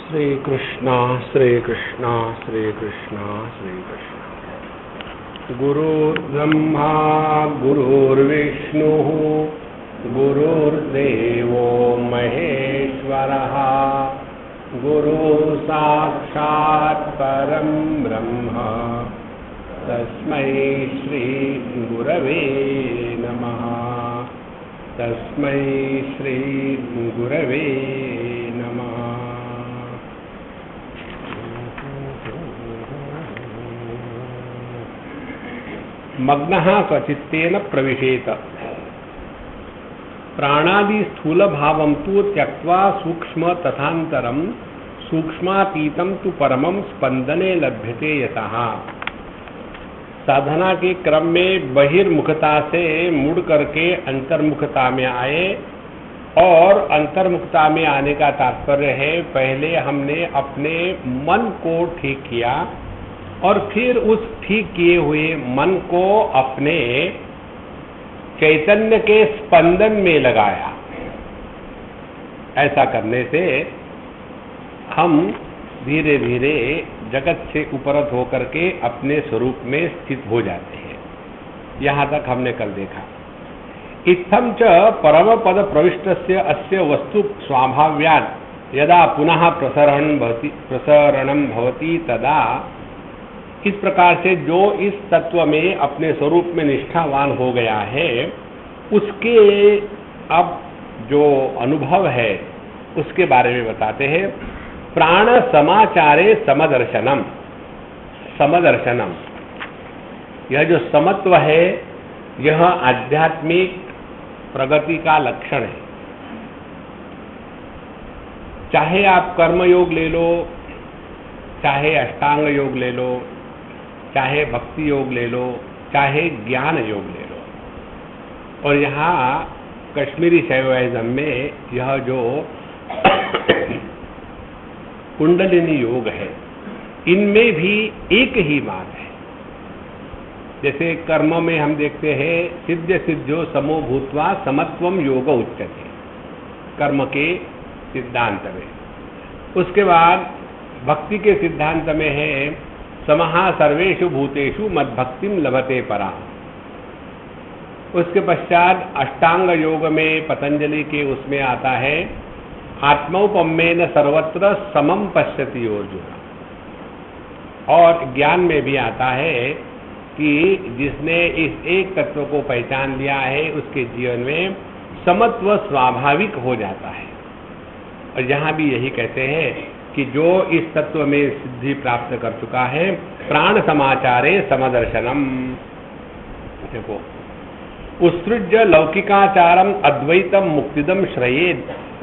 श्री कृष्णा श्री कृष्णा श्री कृष्णा श्री कृष्णा। गुरुर्ब्रह्मा गुरुर्विष्णुः गुरुर्देवो महेश्वरः गुरुः साक्षात् परं ब्रह्म तस्मै श्री गुरवे नमः। तस्मै श्री गुरवे नमः। मग्नः स्वचित्तेन प्रविशेत प्राणादि स्थूल भावं तु त्यक्त्वा सूक्ष्म तथांतरम सूक्ष्मातीतं तु परमं स्पंदने लभ्यते यतः। साधना के क्रम में बहिर्मुखता से मुड़ करके अंतर्मुखता में आए, और अंतर्मुखता में आने का तात्पर्य है पहले हमने अपने मन को ठीक किया और फिर उस ठीक किए हुए मन को अपने चैतन्य के स्पंदन में लगाया। ऐसा करने से हम धीरे धीरे जगत से उपरत होकर के अपने स्वरूप में स्थित हो जाते हैं। यहाँ तक हमने कल देखा। इत्थं च परम पद प्रविष्टस्य अस्य वस्तु स्वाभाव्यात् यदा पुनः प्रसरणं भवति तदा, इस प्रकार से जो इस तत्व में अपने स्वरूप में निष्ठावान हो गया है, उसके अब जो अनुभव है उसके बारे में बताते हैं। प्राण समाचारे समदर्शनम। समदर्शनम, यह जो समत्व है यह आध्यात्मिक प्रगति का लक्षण है। चाहे आप कर्म योग ले लो, चाहे अष्टांग योग ले लो, चाहे भक्ति योग ले लो, चाहे ज्ञान योग ले लो, और यहाँ कश्मीरी शैवाइज्म में यह जो कुंडलिनी योग है, इनमें भी एक ही बात है। जैसे कर्म में हम देखते हैं सिद्ध सिद्धो समो भूत्वा समत्वम योग उच्यते, कर्म के सिद्धांत में। उसके बाद भक्ति के सिद्धांत में है समहा सर्वेषु भूतेषु मद्भक्तिम लभते परा। उसके पश्चात अष्टांग योग में पतंजलि के उसमें आता है आत्मौपम्येन सर्वत्र समम पश्यति अर्जुन। और ज्ञान में भी आता है कि जिसने इस एक तत्व को पहचान लिया है उसके जीवन में समत्व स्वाभाविक हो जाता है। और यहाँ भी यही कहते हैं कि जो इस तत्व में सिद्धि प्राप्त कर चुका है, प्राण समाचारे समदर्शनम। देखो, उत्सृज्य लौकिकाचारम अद्वैतम मुक्तिदम श्रयेद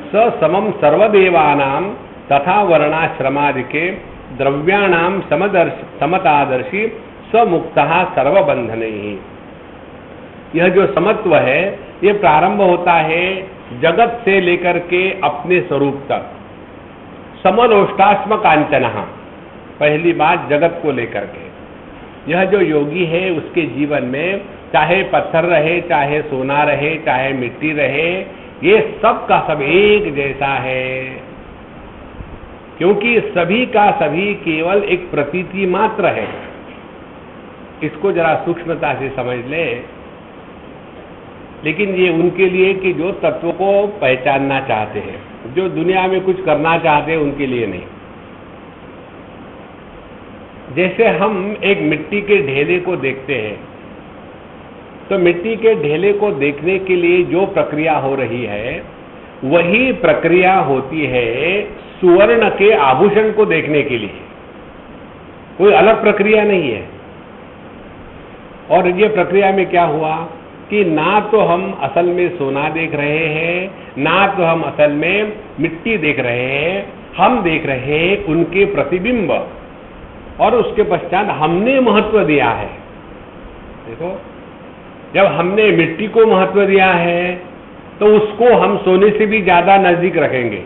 स समम सर्वदेवानां तथा वर्णाश्रमादिके द्रव्याणाम समतादर्शी स मुक्तः सर्वबंधनैः। यह जो समत्व है ये प्रारंभ होता है जगत से लेकर के अपने स्वरूप तक। समलोष्टास्म कांचनः, पहली बात जगत को लेकर के। यह जो योगी है उसके जीवन में चाहे पत्थर रहे, चाहे सोना रहे, चाहे मिट्टी रहे, ये सब का सब एक जैसा है, क्योंकि सभी का सभी केवल एक प्रतीति मात्र है। इसको जरा सूक्ष्मता से समझ ले। लेकिन ये उनके लिए कि जो तत्व को पहचानना चाहते हैं, जो दुनिया में कुछ करना चाहते हैं, उनके लिए नहीं। जैसे हम एक मिट्टी के ढेले को देखते हैं, तो मिट्टी के ढेले को देखने के लिए जो प्रक्रिया हो रही है वही प्रक्रिया होती है सुवर्ण के आभूषण को देखने के लिए। कोई अलग प्रक्रिया नहीं है। और ये प्रक्रिया में क्या हुआ कि ना तो हम असल में सोना देख रहे हैं, ना तो हम असल में मिट्टी देख रहे हैं, हम देख रहे हैं उनके प्रतिबिंब। और उसके पश्चात हमने महत्व दिया है। देखो, जब हमने मिट्टी को महत्व दिया है तो उसको हम सोने से भी ज्यादा नजदीक रखेंगे,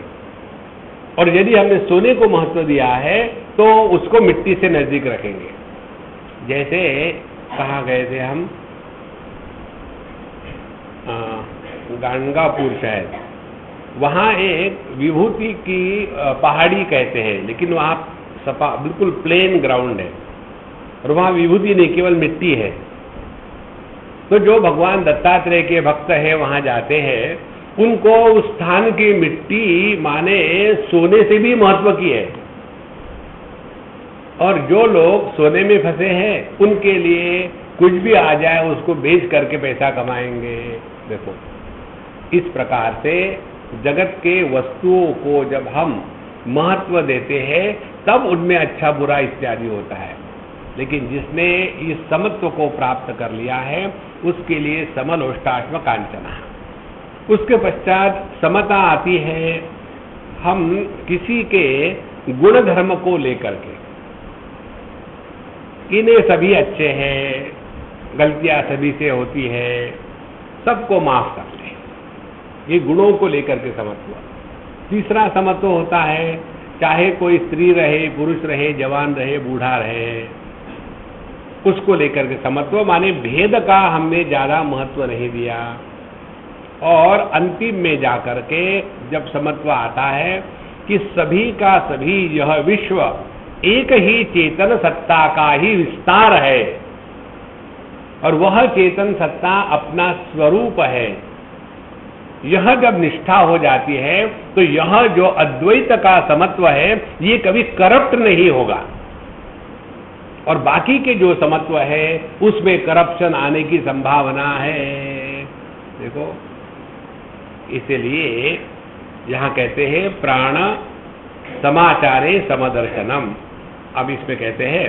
और यदि हमने सोने को महत्व दिया है तो उसको मिट्टी से नजदीक रखेंगे। जैसे कहाँ गए थे हम, गंगापुर शायद, वहाँ एक विभूति की पहाड़ी कहते हैं, लेकिन वहाँ सपा बिल्कुल प्लेन ग्राउंड है और वहाँ विभूति नहीं, केवल मिट्टी है। तो जो भगवान दत्तात्रेय के भक्त हैं वहाँ जाते हैं, उनको उस स्थान की मिट्टी माने सोने से भी महत्व की है। और जो लोग सोने में फंसे हैं उनके लिए कुछ भी आ जाए उसको बेच करके पैसा कमाएंगे। देखो, इस प्रकार से जगत के वस्तुओं को जब हम महत्व देते हैं तब उनमें अच्छा बुरा इत्यादि होता है। लेकिन जिसने इस समत्व को प्राप्त कर लिया है उसके लिए समलोष्टाश्म कांचना। उसके पश्चात समता आती है हम किसी के गुण धर्म को लेकर के, इन्हें सभी अच्छे हैं, गलतियां सभी से होती है, सबको माफ कर ले, ये गुणों को लेकर के समत्व। तीसरा समत्व होता है चाहे कोई स्त्री रहे, पुरुष रहे, जवान रहे, बूढ़ा रहे, उसको लेकर के समत्व, माने भेद का हमने ज्यादा महत्व नहीं दिया। और अंतिम में जाकर के जब समत्व आता है कि सभी का सभी यह विश्व एक ही चेतन सत्ता का ही विस्तार है और वह चेतन सत्ता अपना स्वरूप है, यह जब निष्ठा हो जाती है तो यह जो अद्वैत का समत्व है ये कभी करप्ट नहीं होगा। और बाकी के जो समत्व है उसमें करप्शन आने की संभावना है। देखो, इसलिए यहां कहते हैं प्राण समाचारे समदर्शनम। अब इसमें कहते हैं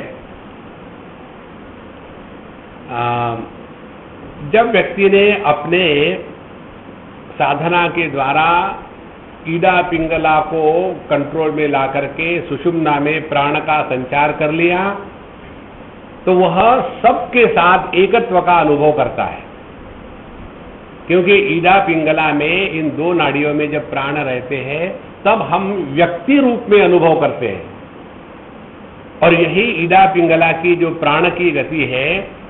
जब व्यक्ति ने अपने साधना के द्वारा ईड़ा पिंगला को कंट्रोल में ला करके सुषुम्ना में प्राण का संचार कर लिया तो वह सबके साथ एकत्व का अनुभव करता है। क्योंकि ईड़ा पिंगला में इन दो नाड़ियों में जब प्राण रहते हैं तब हम व्यक्ति रूप में अनुभव करते हैं। और यही ईड़ा पिंगला की जो प्राण की गति है,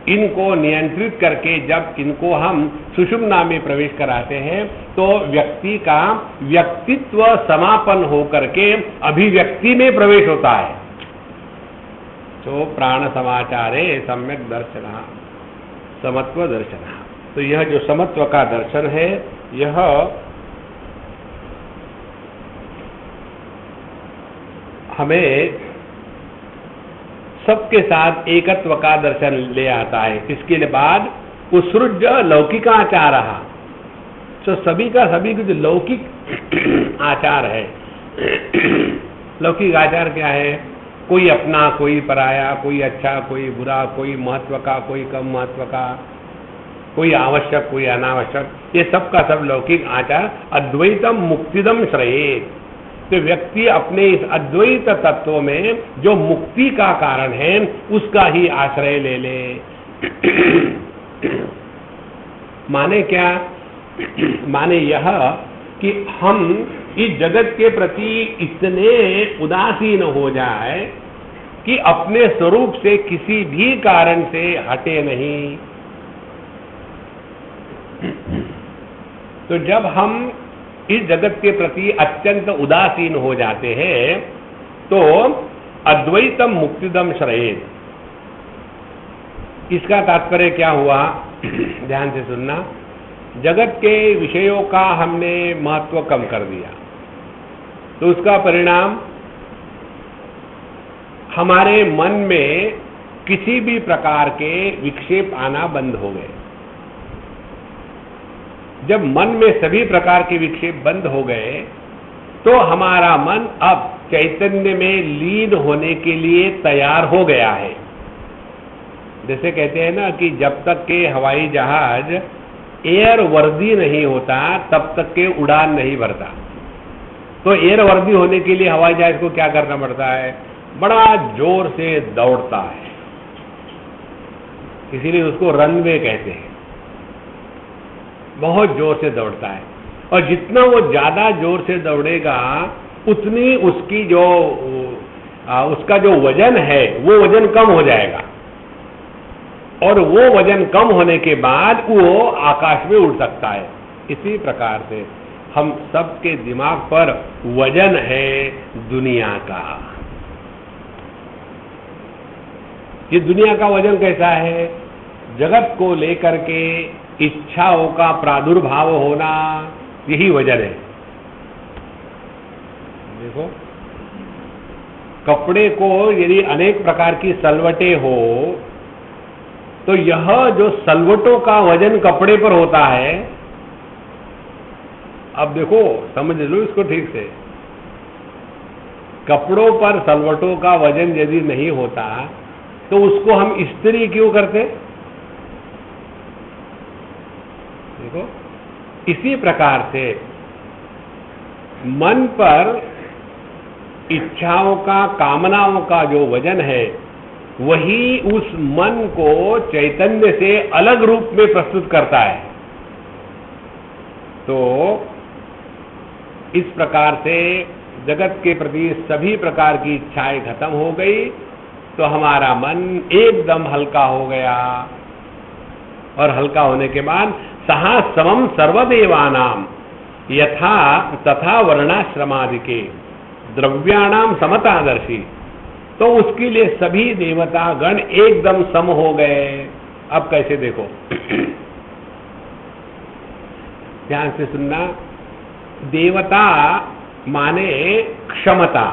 इनको नियंत्रित करके जब इनको हम सुषुम्ना में प्रवेश कराते हैं तो व्यक्ति का व्यक्तित्व समापन होकर के अभिव्यक्ति में प्रवेश होता है। तो प्राण समाचारे सम्यक दर्शन, समत्व दर्शन। तो यह जो समत्व का दर्शन है यह हमें सबके साथ एकत्व का दर्शन ले आता है। इसके बाद उत्सृज लौकिकाचार, तो सभी का सभी जो लौकिक आचार है, लौकिक आचार क्या है? कोई अपना, कोई पराया, कोई अच्छा, कोई बुरा, कोई महत्व का, कोई कम महत्व का, कोई आवश्यक, कोई अनावश्यक, ये सब का सब लौकिक आचार। अद्वैतम मुक्तिदम श्रेयेत, तो व्यक्ति अपने इस अद्वैत तत्व में जो मुक्ति का कारण है उसका ही आश्रय ले ले। माने क्या? माने यह कि हम इस जगत के प्रति इतने उदासीन हो जाए कि अपने स्वरूप से किसी भी कारण से हटे नहीं। तो जब हम इस जगत के प्रति अत्यंत उदासीन हो जाते हैं तो अद्वैतम मुक्तिदम श्रेयेत, इसका तात्पर्य क्या हुआ? ध्यान से सुनना। जगत के विषयों का हमने महत्व कम कर दिया तो उसका परिणाम हमारे मन में किसी भी प्रकार के विक्षेप आना बंद हो गए। जब मन में सभी प्रकार के विक्षेप बंद हो गए तो हमारा मन अब चैतन्य में लीन होने के लिए तैयार हो गया है। जैसे कहते हैं ना कि जब तक के हवाई जहाज एयर वर्दी नहीं होता तब तक के उड़ान नहीं भरता। तो एयर वर्दी होने के लिए हवाई जहाज को क्या करना पड़ता है? बड़ा जोर से दौड़ता है, इसीलिए उसको रनवे कहते हैं। बहुत जोर से दौड़ता है और जितना वो ज्यादा जोर से दौड़ेगा उतनी उसकी जो उसका जो वजन है वो वजन कम हो जाएगा और वो वजन कम होने के बाद वो आकाश में उड़ सकता है। इसी प्रकार से हम सबके दिमाग पर वजन है दुनिया का। ये दुनिया का वजन कैसा है? जगत को लेकर के इच्छाओं का प्रादुर्भाव होना, यही वजन है। देखो, कपड़े को यदि अनेक प्रकार की सलवटें हो तो यह जो सलवटों का वजन कपड़े पर होता है, अब देखो समझ लो इसको ठीक से, कपड़ों पर सलवटों का वजन यदि नहीं होता तो उसको हम इस्त्री क्यों करते? देखो, इसी प्रकार से मन पर इच्छाओं का, कामनाओं का जो वजन है, वही उस मन को चैतन्य से अलग रूप में प्रस्तुत करता है। तो इस प्रकार से जगत के प्रति सभी प्रकार की इच्छाएं खत्म हो गई, तो हमारा मन एकदम हल्का हो गया। और हल्का होने के बाद सहा समम सर्वदेवानाम यथा तथा वर्णाश्रमादिके द्रव्याणाम समतादर्शी, तो उसके लिए सभी देवता गण एकदम सम हो गए। अब कैसे देखो, ध्यान से सुनना। देवता माने क्षमता,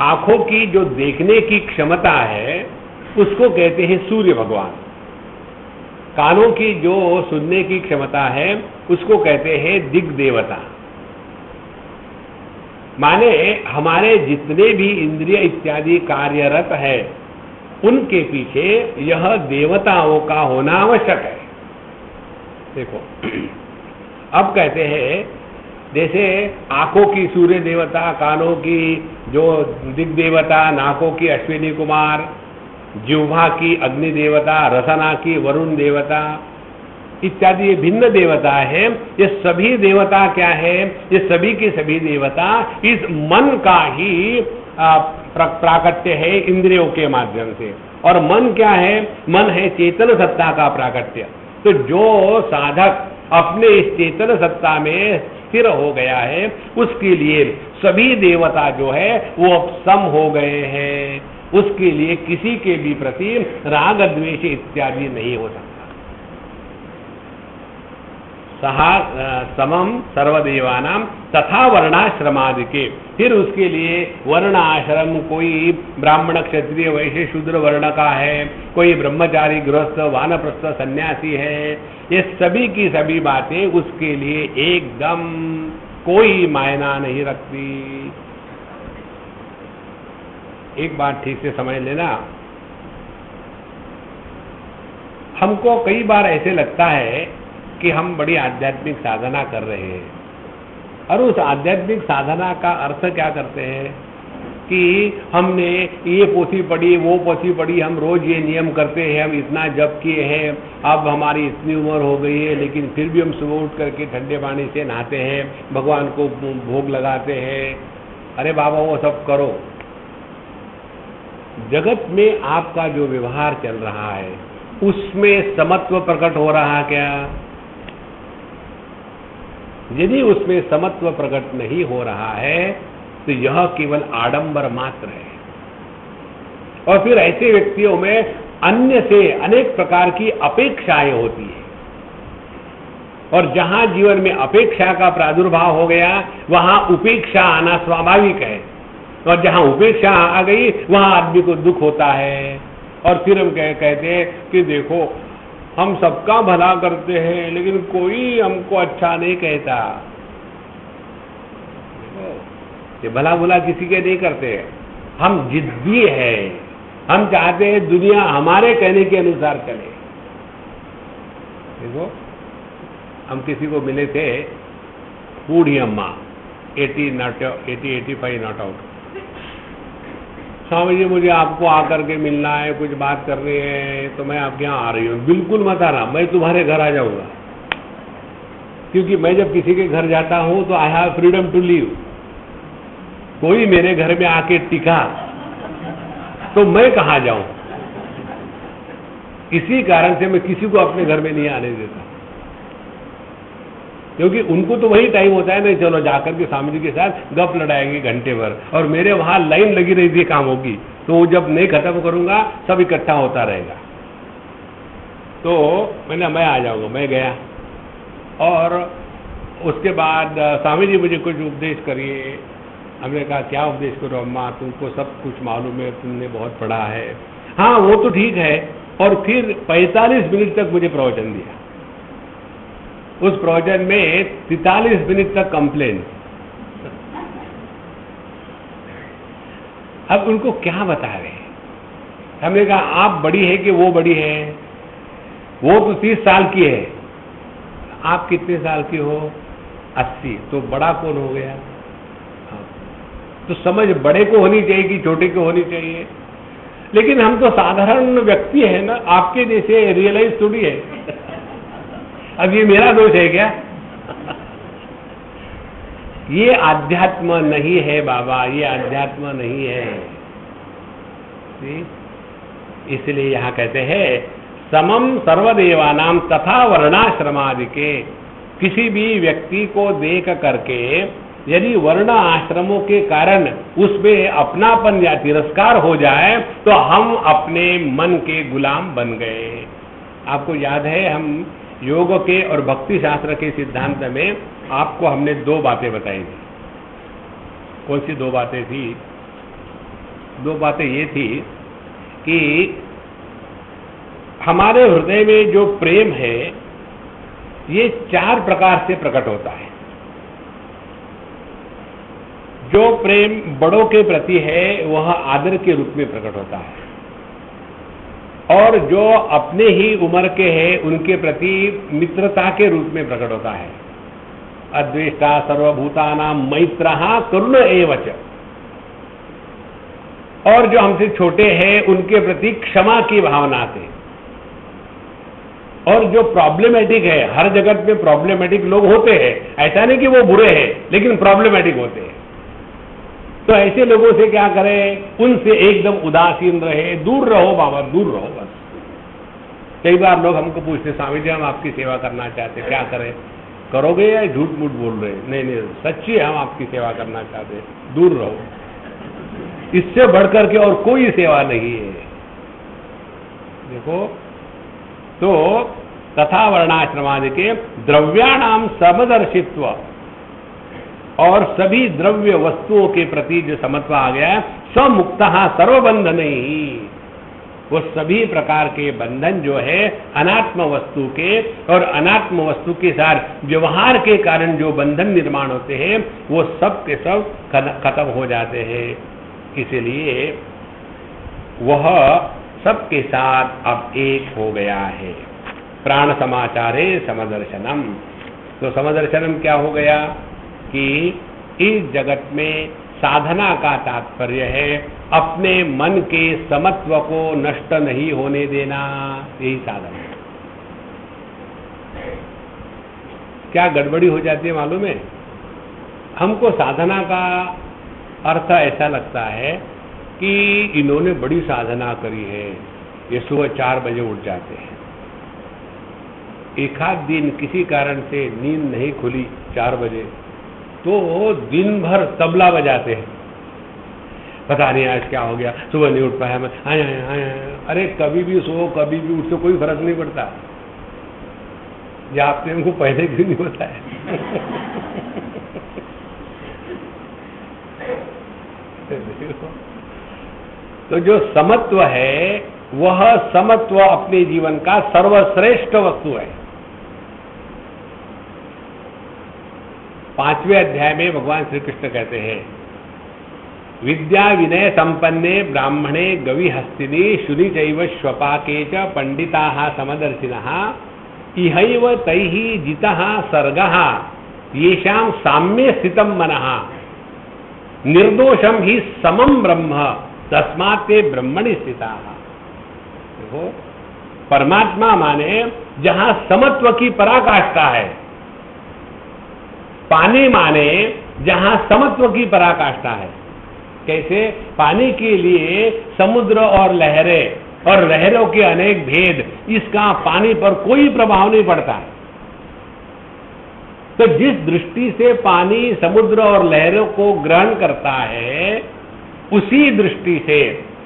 आंखों की जो देखने की क्षमता है उसको कहते हैं सूर्य भगवान। कानों की जो सुनने की क्षमता है उसको कहते हैं दिग्देवता। माने हमारे जितने भी इंद्रिय इत्यादि कार्यरत है उनके पीछे यह देवताओं का होना आवश्यक है। देखो, अब कहते हैं जैसे आंखों की सूर्य देवता, कानों की जो दिग्देवता, नाकों की अश्विनी कुमार, जिह्वा की अग्नि देवता, रसना की वरुण देवता इत्यादि ये भिन्न देवता है। ये सभी देवता क्या है? ये सभी के सभी देवता इस मन का ही प्राकट्य है इंद्रियों के माध्यम से। और मन क्या है? मन है चेतन सत्ता का प्राकट्य। तो जो साधक अपने इस चेतन सत्ता में स्थिर हो गया है उसके लिए सभी देवता जो है वो अब सम हो गए हैं। उसके लिए किसी के भी प्रति राग द्वेष इत्यादि नहीं हो सकता। सहा समम सर्वदेवानाम तथा वर्णाश्रमादिके, फिर उसके लिए वर्ण आश्रम, कोई ब्राह्मण क्षत्रिय वैश्य शूद्र वर्ण का है, कोई ब्रह्मचारी गृहस्थ वानप्रस्थ सन्यासी है, ये सभी की सभी बातें उसके लिए एकदम कोई मायना नहीं रखती। एक बात ठीक से समझ लेना, हमको कई बार ऐसे लगता है कि हम बड़ी आध्यात्मिक साधना कर रहे हैं, और उस आध्यात्मिक साधना का अर्थ क्या करते हैं कि हमने ये पोथी पढ़ी, वो पोथी पढ़ी, हम रोज ये नियम करते हैं, हम इतना जप किए हैं, अब हमारी इतनी उम्र हो गई है लेकिन फिर भी हम सुबह उठ करके ठंडे पानी से नहाते हैं, भगवान को भोग लगाते हैं। अरे बाबा वो सब करो, जगत में आपका जो व्यवहार चल रहा है उसमें समत्व प्रकट हो रहा क्या? यदि उसमें समत्व प्रकट नहीं हो रहा है तो यह केवल आडंबर मात्र है। और फिर ऐसे व्यक्तियों में अन्य से अनेक प्रकार की अपेक्षाएं होती है, और जहां जीवन में अपेक्षा का प्रादुर्भाव हो गया वहां उपेक्षा आना स्वाभाविक है, और जहां उपेक्षा आ गई वहां आदमी को दुख होता है। और फिर हम कहते हैं कि देखो हम सबका भला करते हैं लेकिन कोई हमको अच्छा नहीं कहता। ये भला बुला किसी के नहीं करते, हम जिद्दी है, हम चाहते हैं दुनिया हमारे कहने के अनुसार चले। देखो, हम किसी को मिले थे, बूढ़ी अम्मा, 80-85 नॉट आउट, स्वामी जी मुझे आपको आकर के मिलना है, कुछ बात करनी है, तो मैं आपके यहाँ आ रही हूँ। बिल्कुल मत आना, मैं तुम्हारे घर आ जाऊंगा, क्योंकि मैं जब किसी के घर जाता हूँ तो I have freedom to leave. कोई मेरे घर में आके टिका तो मैं कहाँ जाऊं? इसी कारण से मैं किसी को अपने घर में नहीं आने देता। क्योंकि उनको तो वही टाइम होता है, नहीं चलो जाकर के स्वामी जी के साथ गप लड़ाएंगे घंटे भर, और मेरे वहां लाइन लगी रही थी कामों की, तो वो जब नहीं खत्म करूंगा सब इकट्ठा होता रहेगा। तो मैं आ जाऊंगा। मैं गया और उसके बाद स्वामी जी मुझे कुछ उपदेश करिए। हमने कहा क्या उपदेश करो अम्मा, तुमको सब कुछ मालूम है, तुमने बहुत पढ़ा है। हाँ वो तो ठीक है। और फिर 45 मिनट तक मुझे प्रवचन दिया। उस प्रवचन में 43 मिनट तक कंप्लेन। अब उनको क्या बता रहे हैं? हमने कहा आप बड़ी है कि वो बड़ी है? वो तो 30 साल की है। आप कितने साल की हो? 80। तो बड़ा कौन हो गया? तो समझ बड़े को होनी चाहिए कि छोटे को होनी चाहिए? लेकिन हम तो साधारण व्यक्ति है ना, आपके जैसे रियलाइज थोड़ी है। अब ये मेरा दोष है क्या? ये आध्यात्म नहीं है बाबा, ये आध्यात्म नहीं है। इसलिए यहां कहते हैं समम सर्वदेवानाम तथा वर्णाश्रमादि के। किसी भी व्यक्ति को देख करके यदि वर्ण आश्रमों के कारण उसमें अपनापन या तिरस्कार हो जाए तो हम अपने मन के गुलाम बन गए। आपको याद है हम योग के और भक्ति शास्त्र के सिद्धांत में आपको हमने 2 बातें बताई थी। कौन सी 2 बातें थी? 2 बातें ये थी कि हमारे हृदय में जो प्रेम है ये 4 प्रकार से प्रकट होता है। जो प्रेम बड़ों के प्रति है वह आदर के रूप में प्रकट होता है, और जो अपने ही उम्र के हैं उनके प्रति मित्रता के रूप में प्रकट होता है। अद्वेष्टा सर्वभूतानां मैत्रः करुण एव च। और जो हमसे छोटे हैं उनके प्रति क्षमा की भावना से। और जो प्रॉब्लमेटिक है, हर जगत में प्रॉब्लमेटिक लोग होते हैं, ऐसा नहीं कि वो बुरे हैं, लेकिन प्रॉब्लमेटिक होते हैं। तो ऐसे लोगों से क्या करें? उनसे एकदम उदासीन रहे, दूर रहो बाबा, दूर रहो बस। कई बार लोग हमको पूछते स्वामी जी हम आपकी सेवा करना चाहते, क्या करें? करोगे या झूठ मूठ बोल रहे? नहीं नहीं, सच्ची हम आपकी सेवा करना चाहते, दूर रहो। इससे बढ़कर के और कोई सेवा नहीं है। देखो तो तथा वर्णाश्रमादि के द्रव्याणाम समदर्शित्व, और सभी द्रव्य वस्तुओं के प्रति जो समत्व आ गया है, समुक्तः सर्वबंधन ही, वो सभी प्रकार के बंधन जो है अनात्म वस्तु के और अनात्म वस्तु के साथ व्यवहार के कारण जो बंधन निर्माण होते हैं वो सब के सब खत्म हो जाते हैं। इसलिए वह सबके साथ अब एक हो गया है। प्राण समाचारे समदर्शनम। तो समदर्शनम क्या हो गया कि इस जगत में साधना का तात्पर्य है अपने मन के समत्व को नष्ट नहीं होने देना, यही साधना है। क्या गड़बड़ी हो जाती है मालूम है? हमको साधना का अर्थ ऐसा लगता है कि इन्होंने बड़ी साधना करी है, ये सुबह 4 बजे उठ जाते हैं। एक आध दिन किसी कारण से नींद नहीं खुली 4 बजे तो दिन भर तबला बजाते हैं, पता नहीं आज क्या हो गया, सुबह नहीं उठ पाया मैं, आया। अरे कभी भी सो कभी भी उठ, से कोई फर्क नहीं पड़ता। या आपने हमको पहले क्यों नहीं बताया? तो जो समत्व है वह समत्व अपने जीवन का सर्वश्रेष्ठ वस्तु है। 5वें अध्याय में भगवान श्री कृष्ण कहते हैं विद्या विनय संपन्ने ब्राह्मणे गवि हस्तिनी शुनि चैव श्वपाके च पंडिताः समदर्शिनः इहैव तैः जितः सर्गः येषां साम्ये स्थितं मनः निर्दोषम ही समम ब्रह्म तस्मात् ते ब्रह्मणि स्थिताः। देखो परमात्मा माने जहां समत्व की पराकाष्ठा है, पानी माने जहां समत्व की पराकाष्ठा है। कैसे? पानी के लिए समुद्र और लहरें और लहरों के अनेक भेद, इसका पानी पर कोई प्रभाव नहीं पड़ता है। तो जिस दृष्टि से पानी समुद्र और लहरों को ग्रहण करता है, उसी दृष्टि से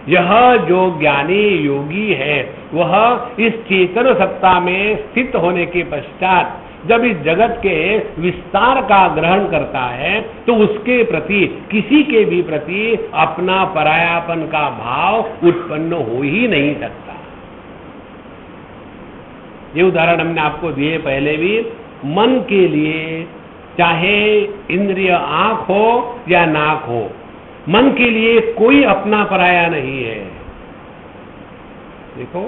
यह जो ज्ञानी योगी है वह इस चेतन सत्ता में स्थित होने के पश्चात जब इस जगत के विस्तार का ग्रहण करता है तो उसके प्रति, किसी के भी प्रति अपना परायापन का भाव उत्पन्न हो ही नहीं सकता। ये उदाहरण हमने आपको दिए पहले भी। मन के लिए चाहे इंद्रिय आंख हो या नाक हो, मन के लिए कोई अपना पराया नहीं है। देखो,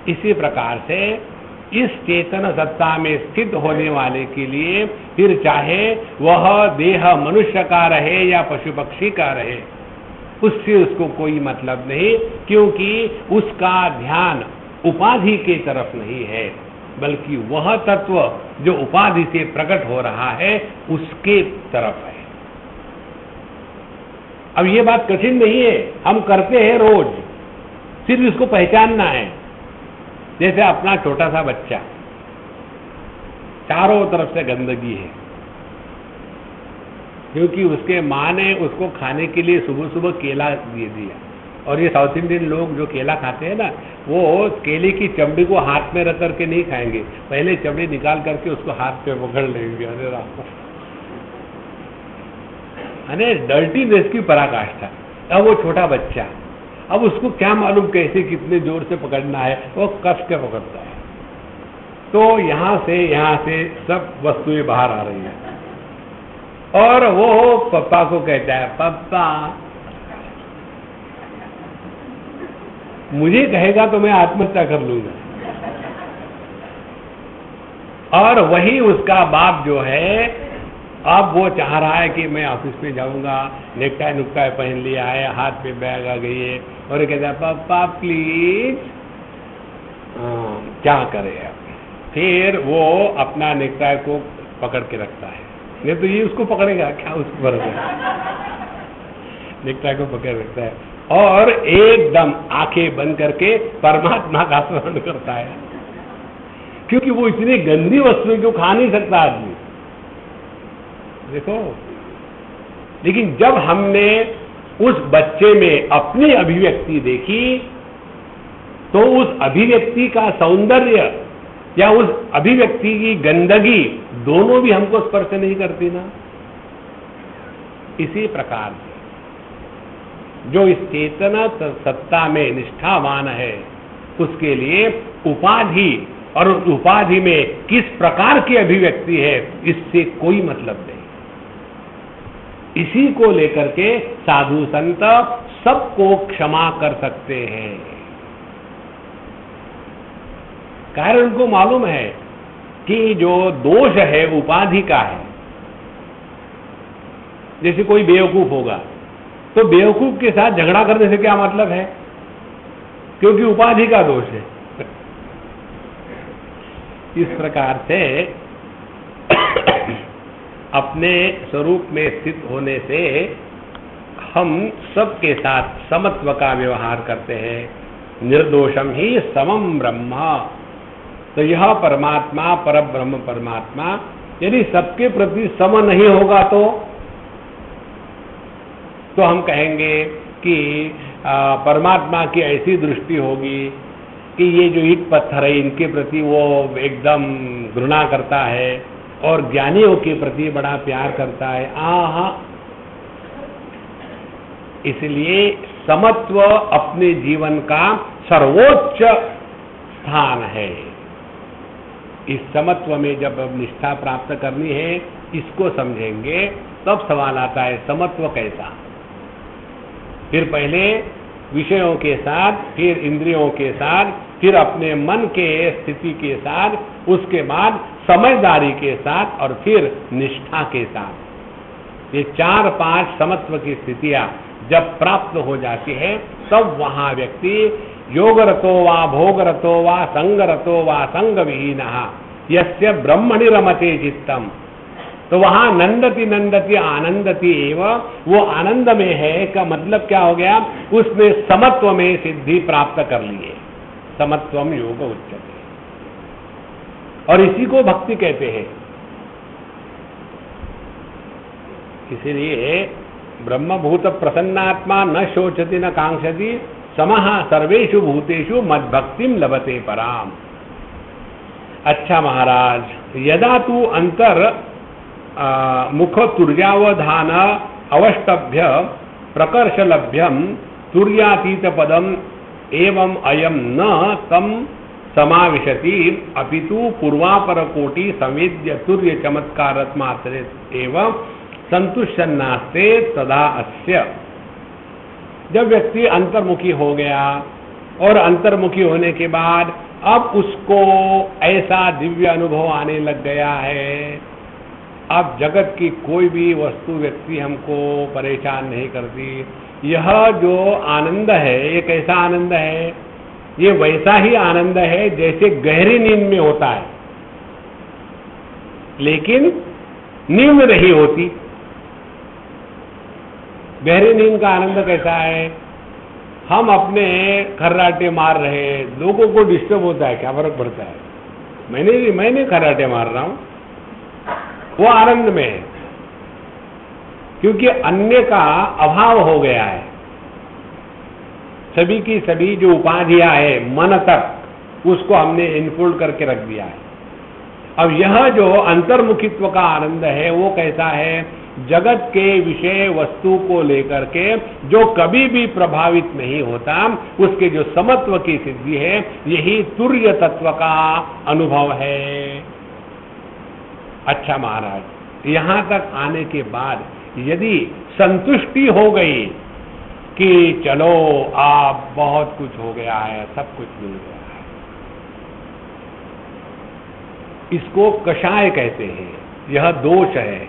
इसी प्रकार से इस चेतन सत्ता में स्थित होने वाले के लिए फिर चाहे वह देह मनुष्य का रहे या पशु पक्षी का रहे, उससे उसको कोई मतलब नहीं, क्योंकि उसका ध्यान उपाधि के तरफ नहीं है, बल्कि वह तत्व जो उपाधि से प्रकट हो रहा है उसके तरफ है। अब ये बात कठिन नहीं है, हम करते हैं रोज, सिर्फ इसको पहचानना है। जैसे अपना छोटा सा बच्चा, चारों तरफ से गंदगी है, क्योंकि उसके माँ ने उसको खाने के लिए सुबह सुबह केला दे दिया। और ये साउथ इंडियन लोग जो केला खाते हैं ना, वो केले की चमड़ी को हाथ में रख करके नहीं खाएंगे, पहले चमड़ी निकाल करके उसको हाथ पे पकड़ लेंगे। अरे राम, अरे डर्टीनेस की पराकाष्ठा। अब वो छोटा बच्चा, अब उसको क्या मालूम कैसे कितने जोर से पकड़ना है, वो कस के पकड़ता है। तो यहाँ से सब वस्तुएं बाहर आ रही हैं और वो पप्पा को कहता है, पप्पा। मुझे कहेगा तो मैं आत्महत्या कर लूंगा। और वही उसका बाप जो है, अब वो चाह रहा है कि मैं ऑफिस में जाऊंगा, नेकटाई नुकटाई पहन लिया है, हाथ में बैग आ गई है, और ये कहता है पापा प्लीज। क्या करे अब? फिर वो अपना नेकटाई को पकड़ के रखता है, नहीं तो ये उसको पकड़ेगा क्या, उसको फर्क है। नेकटाई को पकड़ रखता है और एकदम आंखें बंद करके परमात्मा का स्मरण करता है, क्योंकि वो इतनी गंदी वस्तुएं क्यों खा नहीं सकता आदमी। देखो, लेकिन जब हमने उस बच्चे में अपनी अभिव्यक्ति देखी तो उस अभिव्यक्ति का सौंदर्य या उस अभिव्यक्ति की गंदगी दोनों भी हमको स्पर्श नहीं करती ना। इसी प्रकार से जो इस चेतना सत्ता में निष्ठावान है उसके लिए उपाधि और उस उपाधि में किस प्रकार की अभिव्यक्ति है इससे कोई मतलब नहीं। इसी को लेकर के साधु संत सबको क्षमा कर सकते हैं, कारण उनको मालूम है कि जो दोष है उपाधि का है। जैसे कोई बेवकूफ होगा तो बेवकूफ के साथ झगड़ा करने से क्या मतलब है, क्योंकि उपाधि का दोष है। इस प्रकार से अपने स्वरूप में स्थित होने से हम सबके साथ समत्व का व्यवहार करते हैं। निर्दोषम ही समम ब्रह्म। तो यह परमात्मा, परब्रह्म परमात्मा यदि सबके प्रति सम नहीं होगा तो हम कहेंगे कि परमात्मा की ऐसी दृष्टि होगी कि ये जो ईंट पत्थर है इनके प्रति वो एकदम घृणा करता है और ज्ञानियों के प्रति बड़ा प्यार करता है। आहा, इसलिए समत्व अपने जीवन का सर्वोच्च स्थान है। इस समत्व में जब निष्ठा प्राप्त करनी है, इसको समझेंगे तब सवाल आता है समत्व कैसा। फिर पहले विषयों के साथ, फिर इंद्रियों के साथ, फिर अपने मन के स्थिति के साथ, उसके बाद समझदारी के साथ और फिर निष्ठा के साथ। ये 4-5 समत्व की स्थितियां जब प्राप्त हो जाती है तब वहां व्यक्ति योगरतो वा भोगरतो वा संगरतो वा संग विहीनः यस्य ब्रह्मणि रमते चित्तम। तो वहां नंदति नंदति आनंदति एव, वो आनंद में है का मतलब क्या हो गया, उसने समत्व में सिद्धि प्राप्त कर ली है। समत्वम योग उच्यते, और इसी को भक्ति कहते हैं। इसीलिए ब्रह्मभूत प्रसन्नात्मा न शोचति न कांक्षति समः सर्वेषु भूतेषु मद्भक्तिम लभते पराम। अच्छा महाराज, यदा तू अंतर मुख तुर्यावधान अवष्टभ्य प्रकर्षलभ्यम तुर्यातीत पदम एवं अयम न तम समाविशति अपितु पूर्वापर कोटि संवेद्य तुर्य चमत्कारत्मात्र एवं संतुष्टन्नास्ते तदा अस्य। जब व्यक्ति अंतर्मुखी हो गया और अंतर्मुखी होने के बाद अब उसको ऐसा दिव्य अनुभव आने लग गया है, अब जगत की कोई भी वस्तु व्यक्ति हमको परेशान नहीं करती। यह जो आनंद है, ये कैसा आनंद है? ये वैसा ही आनंद है जैसे गहरी नींद में होता है, लेकिन नींद नहीं होती। गहरी नींद का आनंद कैसा है? हम अपने खर्राटे मार रहे, लोगों को डिस्टर्ब होता है, क्या फर्क पड़ता है? मैंने खर्राटे मार रहा हूं, वो आनंद में है, क्योंकि अन्य का अभाव हो गया है। सभी की सभी जो उपाधियां है मन तक, उसको हमने इनफोल्ड करके रख दिया है। अब यह जो अंतर्मुखित्व का आनंद है वो कैसा है? जगत के विषय वस्तु को लेकर के जो कभी भी प्रभावित नहीं होता, उसके जो समत्व की सिद्धि है, यही तुर्य तत्व का अनुभव है। अच्छा महाराज, यहां तक आने के बाद यदि संतुष्टि हो गई कि चलो आप बहुत कुछ हो गया है, सब कुछ मिल गया है, इसको कषाय कहते हैं। यह दोष है।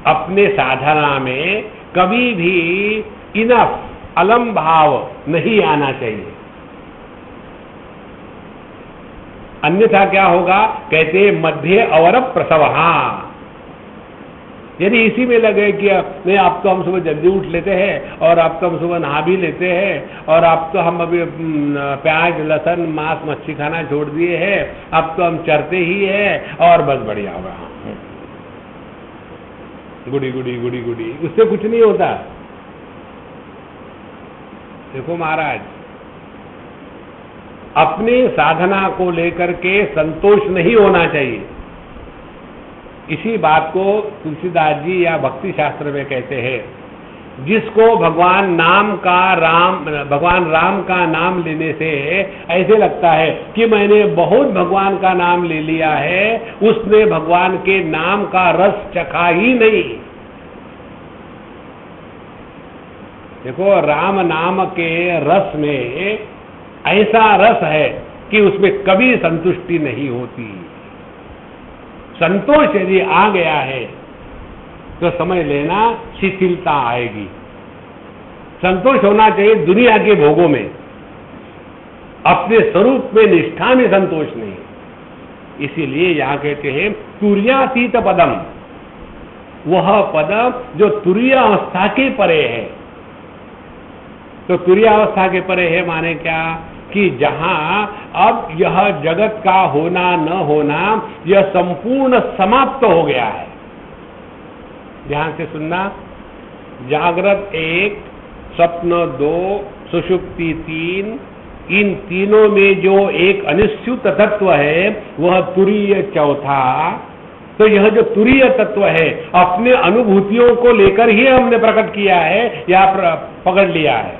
अपने साधना में कभी भी इनफ अलम भाव नहीं आना चाहिए, अन्यथा क्या होगा? कहते मध्य अवर प्रसवहा। यदि इसी में लगे कि नहीं, आप तो हम सुबह जल्दी उठ लेते हैं और आप तो हम सुबह नहा भी लेते हैं और आप तो हम अभी प्याज लहसुन मांस मच्छी खाना छोड़ दिए हैं, अब तो हम चरते ही हैं और बस बढ़िया होगा, गुड़ी गुड़ी गुड़ी गुड़ी, उससे कुछ नहीं होता। देखो महाराज, अपनी साधना को लेकर के संतोष नहीं होना चाहिए। इसी बात को तुलसीदास जी या भक्ति शास्त्र में कहते हैं, जिसको भगवान राम का नाम लेने से ऐसे लगता है कि मैंने बहुत भगवान का नाम ले लिया है, उसने भगवान के नाम का रस चखा ही नहीं। देखो, राम नाम के रस में ऐसा रस है कि उसमें कभी संतुष्टि नहीं होती। संतोष यदि आ गया है तो समझ लेना शिथिलता आएगी। संतोष होना चाहिए दुनिया के भोगों में, अपने स्वरूप में निष्ठा में संतोष नहीं। इसीलिए यहां कहते हैं तुर्यातीत पदम, वह पद जो तुर्यावस्था के परे है। तो तुर्यावस्था के परे है माने क्या? कि जहां अब यह जगत का होना न होना यह संपूर्ण समाप्त हो गया है। ध्यान से सुनना, जागृत 1, स्वप्न 2, सुषुप्ति 3, इन तीनों में जो एक अनिश्चित तत्व है वह तुरीय चौथा। तो यह जो तुरीय तत्व है अपने अनुभूतियों को लेकर ही हमने प्रकट किया है या पकड़ लिया है।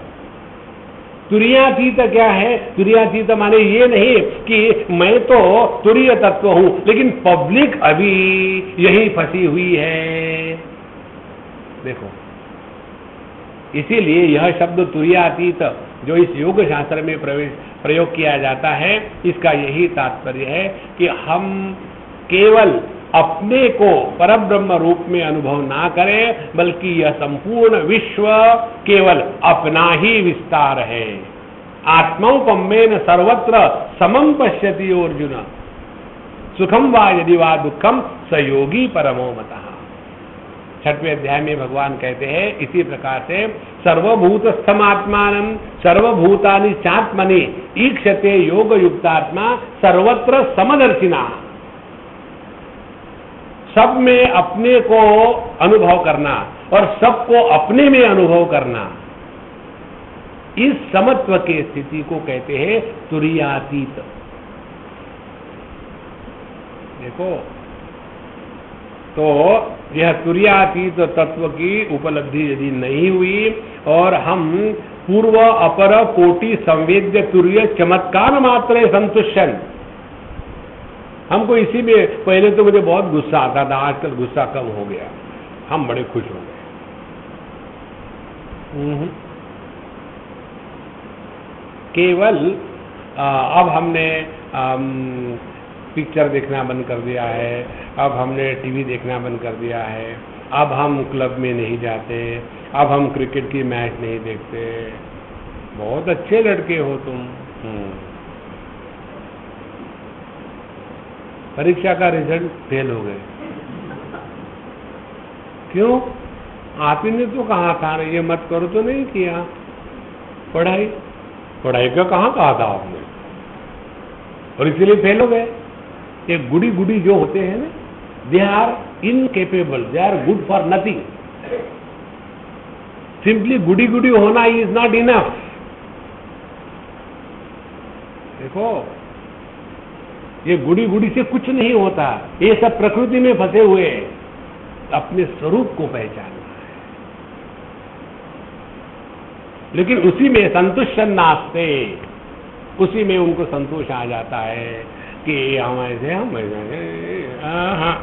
तुरीयातीत क्या है? तुरीयातीत माने ये नहीं कि मैं तो तुरीय तत्व हूं, लेकिन पब्लिक अभी यही फंसी हुई है। देखो, इसीलिए यह शब्द तुरीयातीत जो इस योग शास्त्र में प्रयोग किया जाता है, इसका यही तात्पर्य है कि हम केवल अपने को परब्रह्म रूप में अनुभव ना करें, बल्कि यह संपूर्ण विश्व केवल अपना ही विस्तार है। आत्मौपम्येन सर्वत्र समं पश्यति अर्जुन, सुखम वा यदि वा दुखम स योगी परमो मतः। 6वें अध्याय में भगवान कहते हैं इसी प्रकार से सर्वभूतस्थमात्मानं सर्वभूतानि चात्मनि ईक्षते योग युक्तात्मा सर्वत्र समदर्शिना। सब में अपने को अनुभव करना और सबको अपने में अनुभव करना, इस समत्व की स्थिति को कहते हैं तुरीयातीत। देखो, तो यह तुरीयातीत तत्व की उपलब्धि यदि नहीं हुई और हम पूर्व अपर कोटि संवेद्य तुर्य चमत्कार मात्र संतुष्टन, हमको इसी में, पहले तो मुझे बहुत गुस्सा आता था, आजकल गुस्सा कम हो गया, हम बड़े खुश हो गए। केवल अब हमने पिक्चर देखना बंद कर दिया है, अब हमने टीवी देखना बंद कर दिया है, अब हम क्लब में नहीं जाते, अब हम क्रिकेट की मैच नहीं देखते। बहुत अच्छे लड़के हो तुम। परीक्षा का रिजल्ट फेल हो गए, क्यों? आप ही ने तो कहा था ये मत करो, तो नहीं किया। पढ़ाई का कहाँ कहा था आपने, और इसीलिए फेल हो गए। ये गुडी गुडी जो होते हैं ना, they are incapable, they are good for nothing. Simply goody goody होना इज नॉट इनफ। देखो, ये गुडी गुडी से कुछ नहीं होता, ये सब प्रकृति में फंसे हुए, अपने स्वरूप को पहचानना है। लेकिन उसी में संतुष्ट नास्ते, उसी में उनको संतोष आ जाता है कि हम ऐसे, हम ऐसे। हाँ,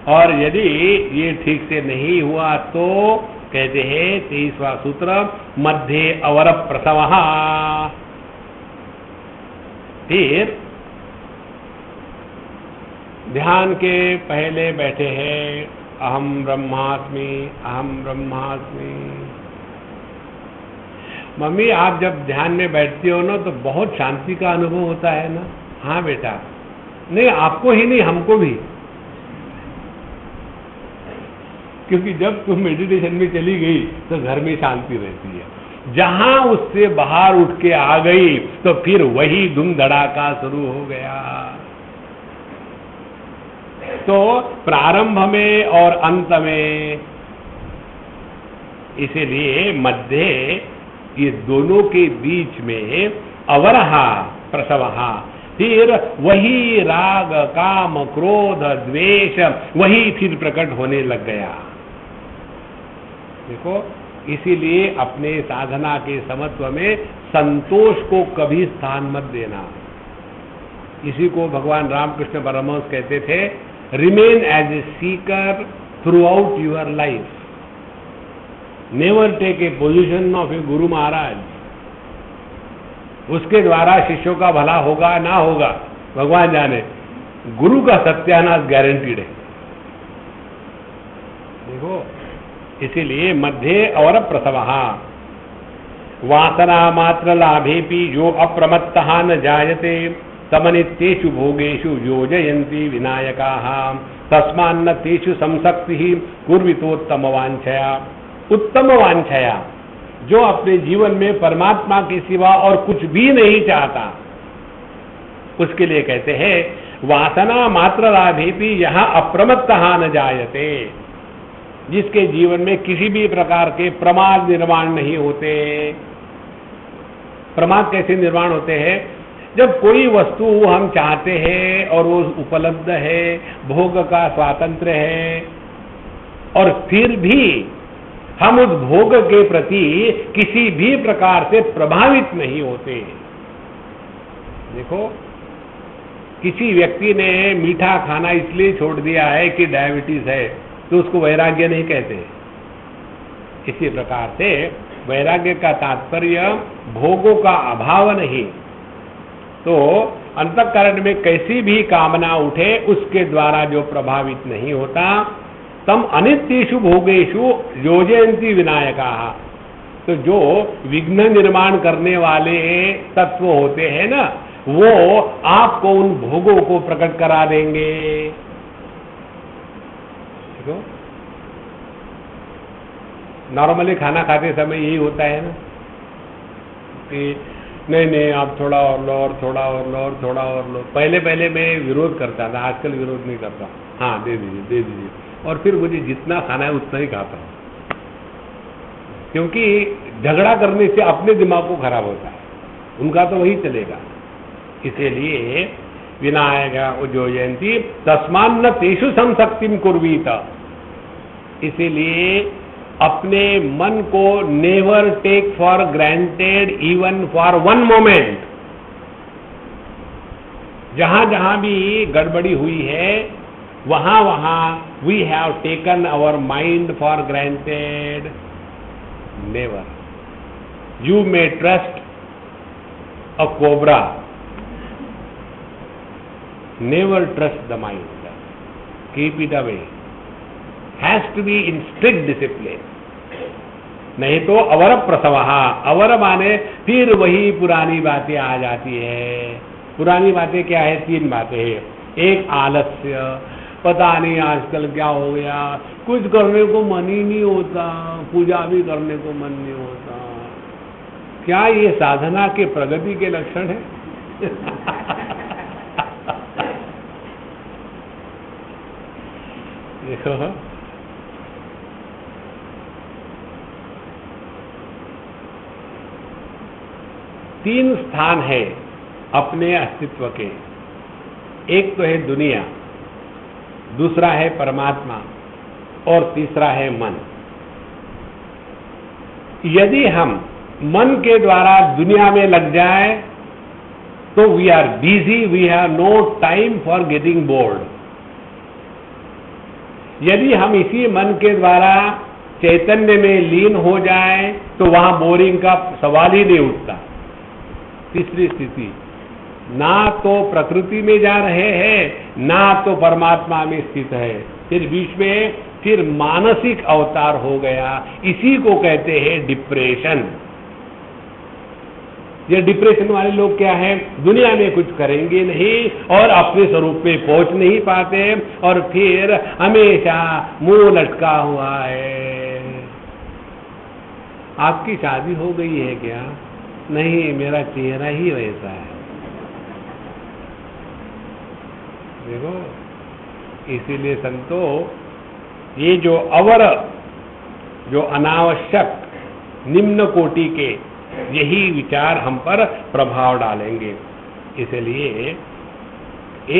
और यदि ये ठीक से नहीं हुआ तो कहते हैं 23वां सूत्र, मध्य अवर प्रसव। फिर ध्यान के पहले बैठे हैं अहम ब्रह्मास्मि, अहम ब्रह्मास्मि। मम्मी, आप जब ध्यान में बैठती हो ना तो बहुत शांति का अनुभव होता है ना? हाँ बेटा। नहीं, आपको ही नहीं, हमको भी। क्योंकि जब तुम मेडिटेशन में चली गई तो घर में शांति रहती है। जहां उससे बाहर उठ के आ गई तो फिर वही धूम धड़ाका शुरू हो गया। तो प्रारंभ में और अंत में, इसीलिए मध्य, ये दोनों के बीच में अवरहा प्रसवहा, फिर वही राग काम क्रोध द्वेष वही फिर प्रकट होने लग गया। देखो, इसीलिए अपने साधना के समत्व में संतोष को कभी स्थान मत देना। इसी को भगवान रामकृष्ण परमहंस कहते थे, remain as a seeker throughout your life, never take a position of a guru Maharaj. उसके द्वारा शिष्यों का भला होगा ना होगा भगवान जाने, गुरु का सत्यानाश गारंटीड है। देखो, इसीलिए मध्य और प्रसवहा, वासना मात्र लाभेपि जो अप्रमत्तः न जायते तमनित्येषु भोगेषु योजयन्ति विनायकाः तस्मान्न तेषु संसक्तिः कुर्वितोत्तम वांछया। उत्तम वांछया, जो अपने जीवन में परमात्मा के सिवा और कुछ भी नहीं चाहता, उसके लिए कहते हैं वासना मात्र लाभेपि यहाँ अप्रमत्तः न जायते। जिसके जीवन में किसी भी प्रकार के प्रमाद निर्माण नहीं होते। प्रमाद कैसे निर्माण होते हैं? जब कोई वस्तु हम चाहते हैं और वो उपलब्ध है, भोग का स्वातंत्र्य है, और फिर भी हम उस भोग के प्रति किसी भी प्रकार से प्रभावित नहीं होते। देखो, किसी व्यक्ति ने मीठा खाना इसलिए छोड़ दिया है कि डायबिटीज है, तो उसको वैराग्य नहीं कहते। इसी प्रकार से वैराग्य का तात्पर्य भोगों का अभाव नहीं। तो अंतःकरण में कैसी भी कामना उठे उसके द्वारा जो प्रभावित नहीं होता, तम अनित्येषु भोगेषु योजयन्ति विनायकाः। तो जो विघ्न निर्माण करने वाले तत्व होते हैं ना, वो आपको उन भोगों को प्रकट करा देंगे। देखो, नॉर्मली खाना खाते समय यही होता है ना कि नहीं आप थोड़ा और लो, और थोड़ा और लो, और थोड़ा और लो। पहले मैं विरोध करता था, आजकल विरोध नहीं करता। हाँ दे दीजिए दे दीजिए, और फिर मुझे जितना खाना है उतना ही खाता हूँ, क्योंकि झगड़ा करने से अपने दिमाग को खराब होता है, उनका तो वही चलेगा। इसीलिए विनायक उज्जयंती तस्मान न तेषु संशक्तिम कुर्वीत, इसीलिए अपने मन को never take for granted even for one moment. जहां जहां भी गड़बड़ी हुई है वहां वहां we have taken our mind for granted. Never, you may trust a cobra, never trust the mind, keep it away, has to be in strict discipline, नहीं तो अवर प्रसवहा, अवर माने फिर वही पुरानी बातें आ जाती है। पुरानी बातें क्या है? 3 बातें हैं। एक आलस्य, पता नहीं आजकल क्या हो गया, कुछ करने को मन ही नहीं होता, पूजा भी करने को मन नहीं होता। क्या ये साधना के प्रगति के लक्षण है? देखो, तीन स्थान है अपने अस्तित्व के। एक तो है दुनिया, दूसरा है परमात्मा, और तीसरा है मन। यदि हम मन के द्वारा दुनिया में लग जाए तो we are busy, we have no time for getting bored. यदि हम इसी मन के द्वारा चैतन्य में लीन हो जाए तो वहां बोरिंग का सवाल ही नहीं उठता। तीसरी स्थिति, ना तो प्रकृति में जा रहे हैं ना तो परमात्मा में स्थित है, फिर बीच में फिर मानसिक अवतार हो गया। इसी को कहते हैं डिप्रेशन। ये डिप्रेशन वाले लोग क्या है? दुनिया में कुछ करेंगे नहीं और अपने स्वरूप में पहुंच नहीं पाते और फिर हमेशा मुंह लटका हुआ है। आपकी शादी हो गई है क्या? नहीं, मेरा चेहरा ही वैसा है। देखो, इसीलिए संतो, ये जो अवर, जो अनावश्यक निम्न कोटि के, यही विचार हम पर प्रभाव डालेंगे। इसलिए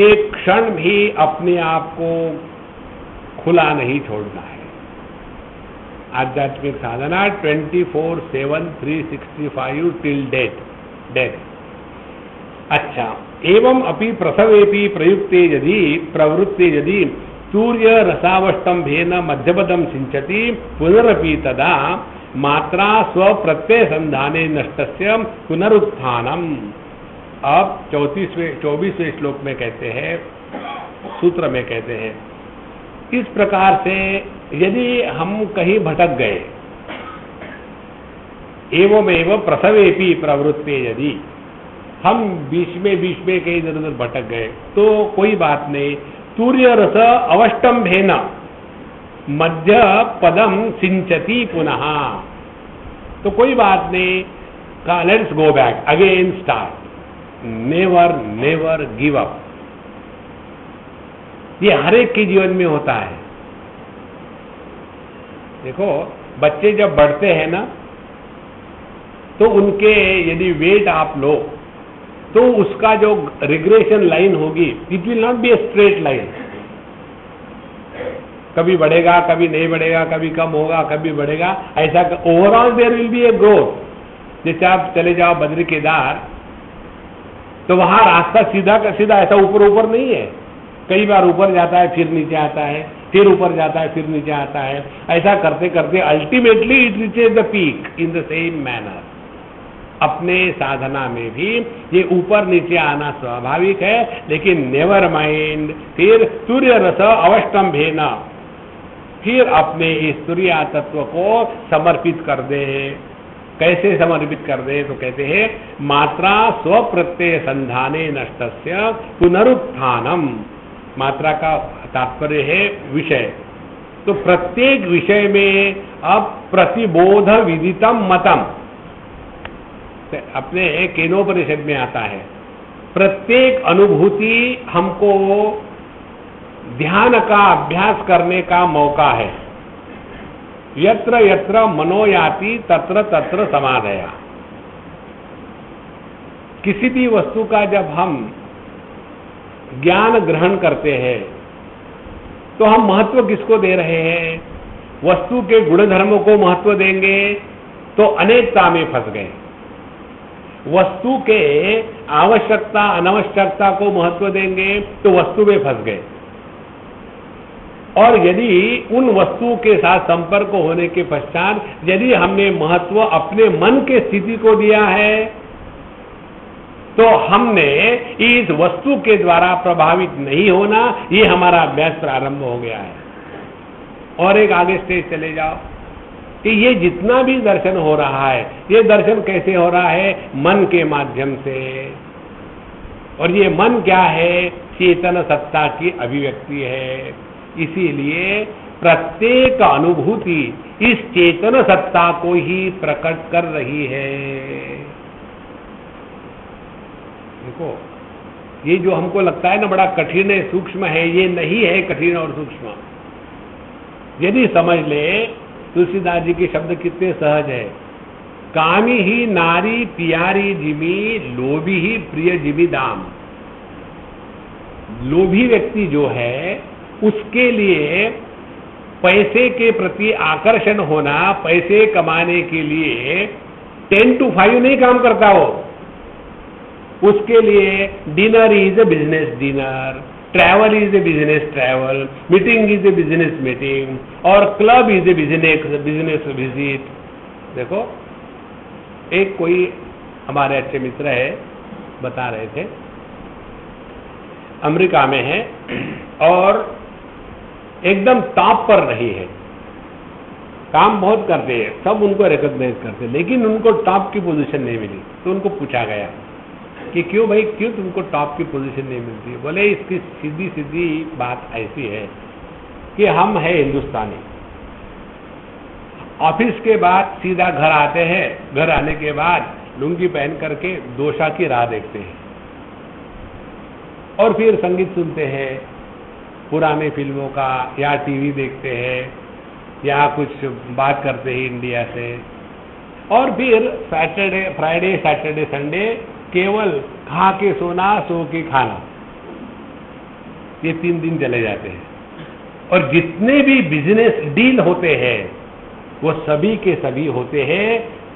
एक क्षण भी अपने आप को खुला नहीं छोड़ना है। आध्यात्मिक साधना 24/7 365 टिल डेथ। अच्छा, एवं अपि प्रसवेपि प्रयुक्ते यदि प्रवृत्ते यदि सूर्य रसावष्टंभेन मध्यपदम सिंचति पुनरपि तदा मात्रा स्वप्रत्यय संधाने नष्टस्य पुनरुत्थानम। अब 24वें श्लोक में कहते हैं, सूत्र में कहते हैं, इस प्रकार से यदि हम कहीं भटक गए, एवं प्रसवेपि प्रवृत्ते, यदि हम बीच में कहीं इधर उधर भटक गए तो कोई बात नहीं। सूर्य रस अवष्टंभेन मध्य पदम सिंचती पुनः, तो कोई बात नहीं, let's go back again, start. Never never give up. ये हर एक के जीवन में होता है। देखो, बच्चे जब बढ़ते हैं ना, तो उनके यदि वेट आप लो तो उसका जो रिग्रेशन लाइन होगी, it will not be a straight line. कभी बढ़ेगा, कभी नहीं बढ़ेगा, कभी कम होगा, कभी बढ़ेगा, ऐसा overall there will be a growth. जैसे आप चले जाओ बद्री केदार, तो वहां रास्ता सीधा का सीधा ऐसा ऊपर ऊपर नहीं है। कई बार ऊपर जाता है, फिर नीचे आता है, फिर ऊपर जाता है, फिर नीचे आता है। ऐसा करते करते ultimately it reaches the peak in the same manner. अपने साधना में भी ये ऊपर नीचे आना स्वाभाविक है, लेकिन नेवर माइंड, फिर सूर्य रस अवष्टंभेन, फिर अपने इस तुरीया तत्व को समर्पित कर दे। कैसे समर्पित कर दे? तो कहते हैं मात्रा स्वप्रत्यय संधाने नष्टस्य पुनरुत्थानम। मात्रा का तात्पर्य है विषय। तो प्रत्येक विषय में अब प्रतिबोध विदितम मतम, अपने केनोपनिषद में आता है, प्रत्येक अनुभूति हमको ध्यान का अभ्यास करने का मौका है। यत्र यत्र मनोयाति तत्र तत्र समाधया। किसी भी वस्तु का जब हम ज्ञान ग्रहण करते हैं तो हम महत्व किसको दे रहे हैं? वस्तु के गुणधर्मों को महत्व देंगे तो अनेकता में फंस गए। वस्तु के आवश्यकता अनावश्यकता को महत्व देंगे तो वस्तु में फंस गए। और यदि उन वस्तुओं के साथ संपर्क होने के पश्चात यदि हमने महत्व अपने मन के स्थिति को दिया है तो हमने इस वस्तु के द्वारा प्रभावित नहीं होना, ये हमारा अभ्यास प्रारंभ हो गया है। और एक आगे स्टेज चले जाओ कि ये जितना भी दर्शन हो रहा है, ये दर्शन कैसे हो रहा है? मन के माध्यम से। और ये मन क्या है? चेतन सत्ता की अभिव्यक्ति है। इसीलिए प्रत्येक अनुभूति इस चेतन सत्ता को ही प्रकट कर रही है। देखो, ये जो हमको लगता है ना बड़ा कठिन है, सूक्ष्म है, ये नहीं है कठिन और सूक्ष्म। यदि समझ ले, तुलसीदास जी के शब्द कितने सहज है। कामी ही नारी प्यारी जिमी, लोभी ही प्रिय जिमी दाम। लोभी व्यक्ति जो है उसके लिए पैसे के प्रति आकर्षण होना, पैसे कमाने के लिए 10 to 5 नहीं काम करता वो। उसके लिए dinner is a business dinner, travel is a business travel, meeting is a business meeting, और club is a business visit. देखो, एक कोई हमारे अच्छे मित्र है, बता रहे थे अमेरिका में है और एकदम टॉप पर रही है, काम बहुत करते हैं, सब उनको रिकॉग्नाइज करते हैं, लेकिन उनको टॉप की पोजीशन नहीं मिली। तो उनको पूछा गया कि क्यों भाई, क्यों तुमको टॉप की पोजीशन नहीं मिलती है? बोले इसकी सीधी सीधी बात ऐसी है कि हम है हिंदुस्तानी, ऑफिस के बाद सीधा घर आते हैं, घर आने के बाद लुंगी पहन करके दोषा की राह देखते हैं और फिर संगीत सुनते हैं, पुराने फिल्मों का, या टीवी देखते हैं, या कुछ बात करते हैं इंडिया से, और फिर फ्राइडे सैटरडे संडे केवल खा के सोना, सो के खाना, ये 3 दिन चले जाते हैं। और जितने भी बिजनेस डील होते हैं वो सभी के सभी होते हैं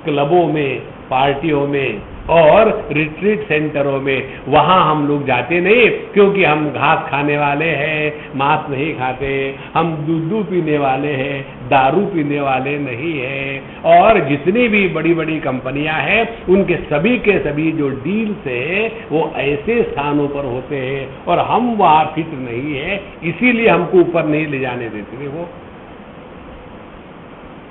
क्लबों में, पार्टियों में और रिट्रीट सेंटरों में। वहां हम लोग जाते नहीं, क्योंकि हम घास खाने वाले हैं, मांस नहीं खाते, हम दूध पीने वाले हैं, दारू पीने वाले नहीं हैं। और जितनी भी बड़ी बड़ी कंपनियां हैं उनके सभी के सभी जो डील्स है वो ऐसे स्थानों पर होते हैं और हम वहां फिट नहीं है, इसीलिए हमको ऊपर नहीं ले जाने देते वो।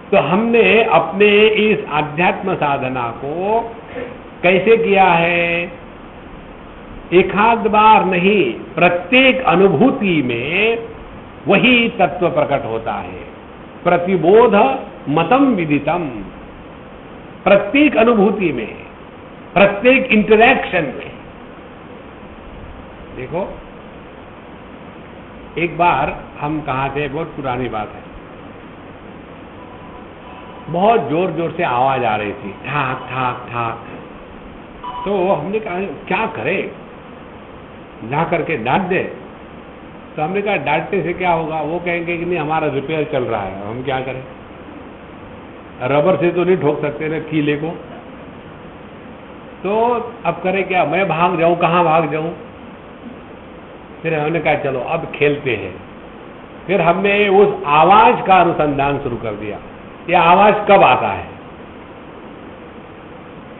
तो हमने अपने इस आध्यात्म साधना को कैसे किया है? एक आध बार नहीं, प्रत्येक अनुभूति में वही तत्व प्रकट होता है। प्रतिबोध मतम विदितम। प्रत्येक अनुभूति में, प्रत्येक इंटरैक्शन में। देखो, एक बार हम कहाँ थे, बहुत पुरानी बात है, बहुत जोर जोर से आवाज आ रही थी, ठाक ठाक ठाक। तो हमने कहा क्या करें, जा करके डांट दे। तो हमने कहा डांटने से क्या होगा? वो कहेंगे कि नहीं हमारा रिपेयर चल रहा है, हम क्या करें, रबर से तो नहीं ठोक सकते ना कीले को। तो अब करें क्या? मैं भाग जाऊं, कहाँ भाग जाऊं? फिर हमने कहा चलो अब खेलते हैं। फिर हमने उस आवाज का अनुसंधान शुरू कर दिया। यह आवाज कब आता है?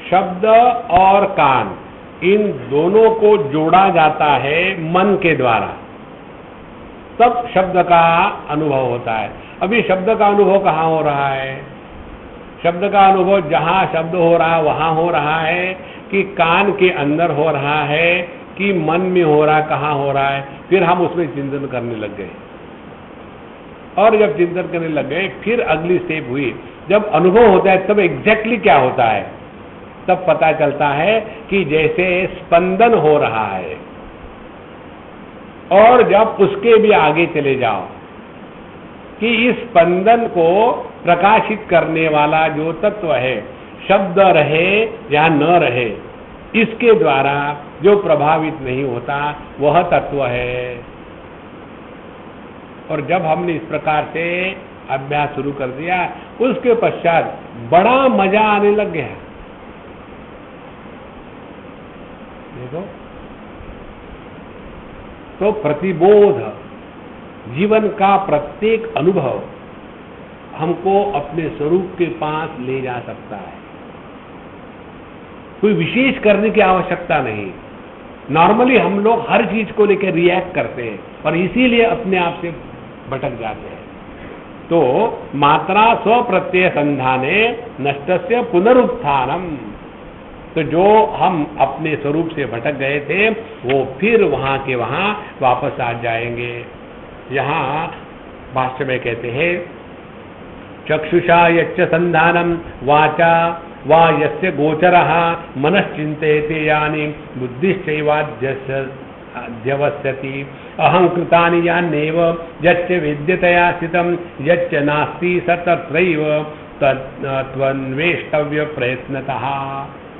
शब्द और कान, इन दोनों को जोड़ा जाता है मन के द्वारा, तब शब्द का अनुभव होता है। अभी शब्द का अनुभव कहाँ हो रहा है? शब्द का अनुभव जहाँ शब्द हो रहा है वहाँ हो रहा है, कि कान के अंदर हो रहा है, कि मन में हो रहा है, कहाँ हो रहा है? फिर हम उसमें चिंतन करने लग गए। और जब चिंतन करने लग गए, फिर अगली स्टेप हुई, जब अनुभव होता है तब एग्जैक्टली क्या होता है? तब पता चलता है कि जैसे स्पंदन हो रहा है, और जब उसके भी आगे चले जाओ कि इस स्पंदन को प्रकाशित करने वाला जो तत्व है, शब्द रहे या न रहे, इसके द्वारा जो प्रभावित नहीं होता वह तत्व है। और जब हमने इस प्रकार से अभ्यास शुरू कर दिया, उसके पश्चात बड़ा मजा आने लग गया। देखो, तो प्रतिबोध, जीवन का प्रत्येक अनुभव हमको अपने स्वरूप के पास ले जा सकता है। कोई विशेष करने की आवश्यकता नहीं। नॉर्मली हम लोग हर चीज को लेकर रिएक्ट करते हैं और इसीलिए अपने आप से भटक जाते हैं। तो मात्रा स्वप्रत्यय संधाने नष्टस्य पुनरुत्थानम, तो जो हम अपने स्वरूप से भटक गए थे वो फिर वहां के वहां वापस आ जाएंगे। यहाँ भाष्य में कहते हैं, चक्षुषा यच्च संधानम वाचा वा यस्य गोचरः मनश्चिन्तयते यानि बुद्धिश्चैवाध्यवस्यति अहंकृतानि यान्नेव यच्च वेद्यतया स्थितं यच्च नास्ति स तत्रैव त्वन्वेष्टव्य प्रयत्नतः।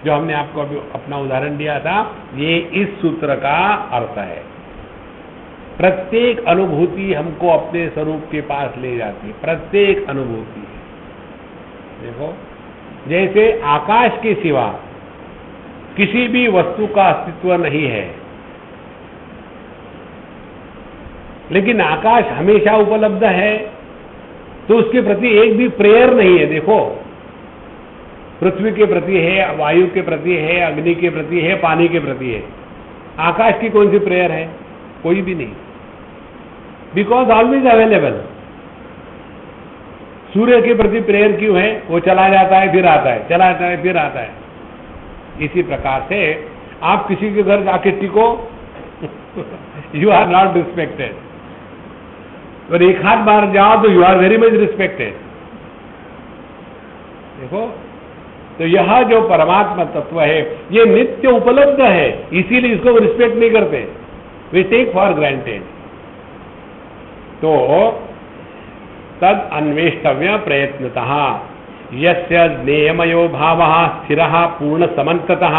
जो हमने आपको अभी अपना उदाहरण दिया था, ये इस सूत्र का अर्थ है। प्रत्येक अनुभूति हमको अपने स्वरूप के पास ले जाती है, प्रत्येक अनुभूति। देखो, जैसे आकाश के सिवा किसी भी वस्तु का अस्तित्व नहीं है, लेकिन आकाश हमेशा उपलब्ध है, तो उसके प्रति एक भी प्रेयर नहीं है। देखो, पृथ्वी के प्रति है, वायु के प्रति है, अग्नि के प्रति है, पानी के प्रति है। आकाश की कौन सी प्रेयर है? कोई भी नहीं, बिकॉज ऑलवेज अवेलेबल। सूर्य के प्रति प्रेयर क्यों है? वो चला जाता है फिर आता है, चला जाता है फिर आता है। इसी प्रकार से आप किसी के घर जाके टिको, यू आर नॉट रिस्पेक्टेड, और एक हाथ बार जाओ तो you are very much respected. देखो, तो यह जो परमात्मा तत्व है ये नित्य उपलब्ध है, इसीलिए इसको रिस्पेक्ट नहीं करते, वी टेक फॉर ग्रांटेड। तो तद अन्वेष्टव्य प्रयत्नतः यस्य ज्ञेयमयो भावः स्थिरः पूर्ण समन्ततः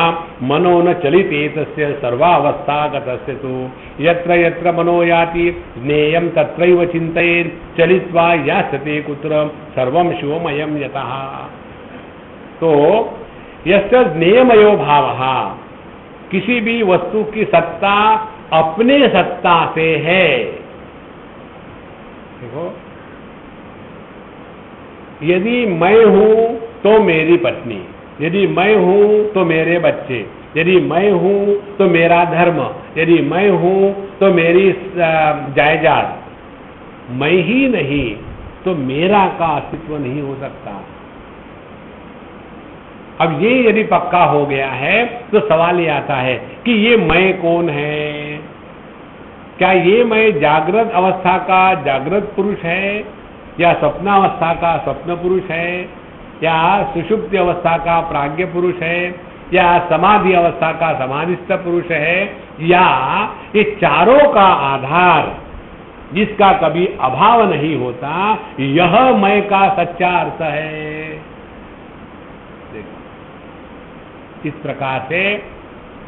मनो न चलिते तस्य सर्वावस्थागतस्य तु यत्र यत्र मनो याति ज्ञेयं तत्रैव चिन्तयेत् चलित्वा यास्यते कुत्र सर्वं शिवमयं यतः। तो यस्य ज्ञेयमयो भावः, किसी भी वस्तु की सत्ता अपने सत्ता से है। देखो, यदि मैं हूं तो मेरी पत्नी, यदि मैं हूं तो मेरे बच्चे, यदि मैं हूं तो मेरा धर्म, यदि मैं हूं तो मेरी जायदाद, मैं ही नहीं तो मेरा का अस्तित्व नहीं हो सकता। अब ये यदि पक्का हो गया है तो सवाल ये आता है कि ये मैं कौन है? क्या ये मैं जागृत अवस्था का जागृत पुरुष है, या स्वप्नावस्था का स्वप्न पुरुष है, या सुषुप्ति अवस्था का प्राज्ञ पुरुष है, या समाधि अवस्था का समाधिस्थ पुरुष है, या ये चारों का आधार जिसका कभी अभाव नहीं होता, यह मैं का सच्चा अर्थ है। देखो, इस प्रकार से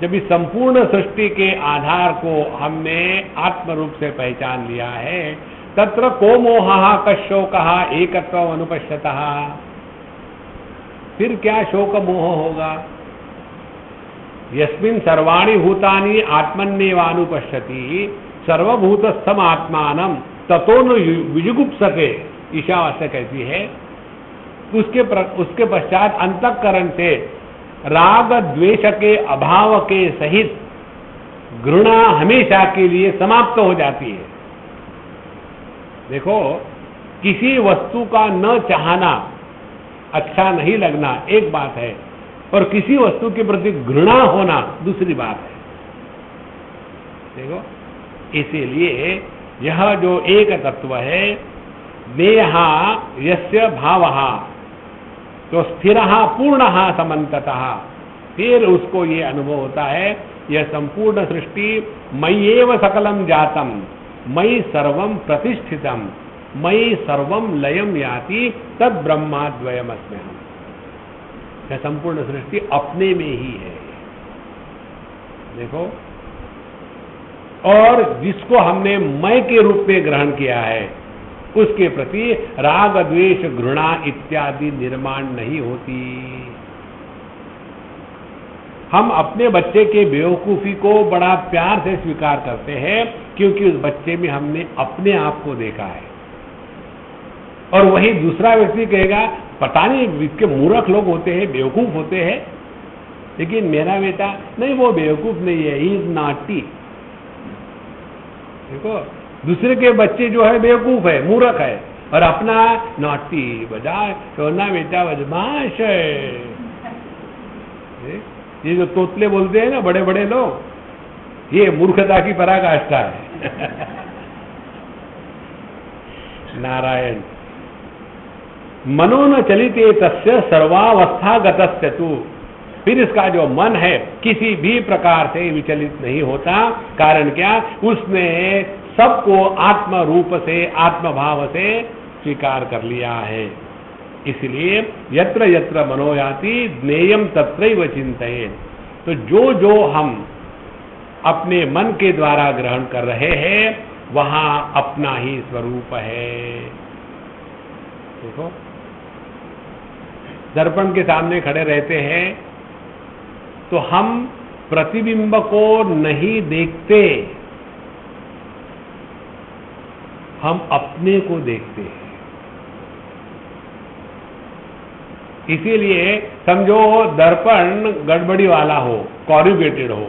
जब इस संपूर्ण सृष्टि के आधार को हमने आत्म रूप से पहचान लिया है, तत्र को मोहः कशोकः एकत्वम् अनुपश्यतः, फिर क्या शोक मोह होगा? यस्मिन् सर्वाणि भूतानि आत्मन्येवानुपश्यति सर्वभूतस्थम आत्मानं ततो न विजुगुप्सते, ईशावास्य कहती है। उसके पश्चात अंतःकरण से राग द्वेष के अभाव के सहित घृणा हमेशा के लिए समाप्त हो जाती है। देखो, किसी वस्तु का न चाहना, अच्छा नहीं लगना एक बात है, और किसी वस्तु के प्रति घृणा होना दूसरी बात है। देखो, इसीलिए यह जो एक तत्व है, नेहा यस्य भावः, तो स्थिरः पूर्णः समन्ततः, फिर उसको ये अनुभव होता है यह संपूर्ण सृष्टि मय्येव सकलम जातम मयि सर्वम प्रतिष्ठितम मयि सर्वम लयम याति तद ब्रह्माद्वयम अस्म्यहम्। यह संपूर्ण सृष्टि अपने में ही है, देखो। और जिसको हमने मैं के रूप में ग्रहण किया है उसके प्रति राग द्वेष घृणा इत्यादि निर्माण नहीं होती। हम अपने बच्चे के बेवकूफी को बड़ा प्यार से स्वीकार करते हैं क्योंकि उस बच्चे में हमने अपने आप को देखा है। और वही दूसरा व्यक्ति कहेगा पता नहीं इसके मूर्ख लोग होते हैं, बेवकूफ होते हैं, लेकिन मेरा बेटा नहीं, वो बेवकूफ नहीं है, ही इज नॉटी। देखो, दूसरे के बच्चे जो है बेवकूफ है, मूर्ख है, और अपना नॉटी, बजा सोना बेटा बदमाश है। ये जो तोतले बोलते हैं ना बड़े बड़े लोग, ये मूर्खता की पराकाष्ठा है। नारायण। मनो न चलिते तस्य सर्वावस्था गतस्य तु। फिर इसका जो मन है किसी भी प्रकार से विचलित नहीं होता। कारण क्या? उसने सबको आत्म रूप से, आत्मभाव से स्वीकार कर लिया है। इसलिए यत्र यत्र मनोयाति ज्ञेयम तत्रैव चिंतयेत्। तो जो जो हम अपने मन के द्वारा ग्रहण कर रहे हैं वहां अपना ही स्वरूप है। देखो, दर्पण के सामने खड़े रहते हैं तो हम प्रतिबिंब को नहीं देखते, हम अपने को देखते हैं। इसीलिए समझो दर्पण गड़बड़ी वाला हो, कॉर्रुगेटेड हो,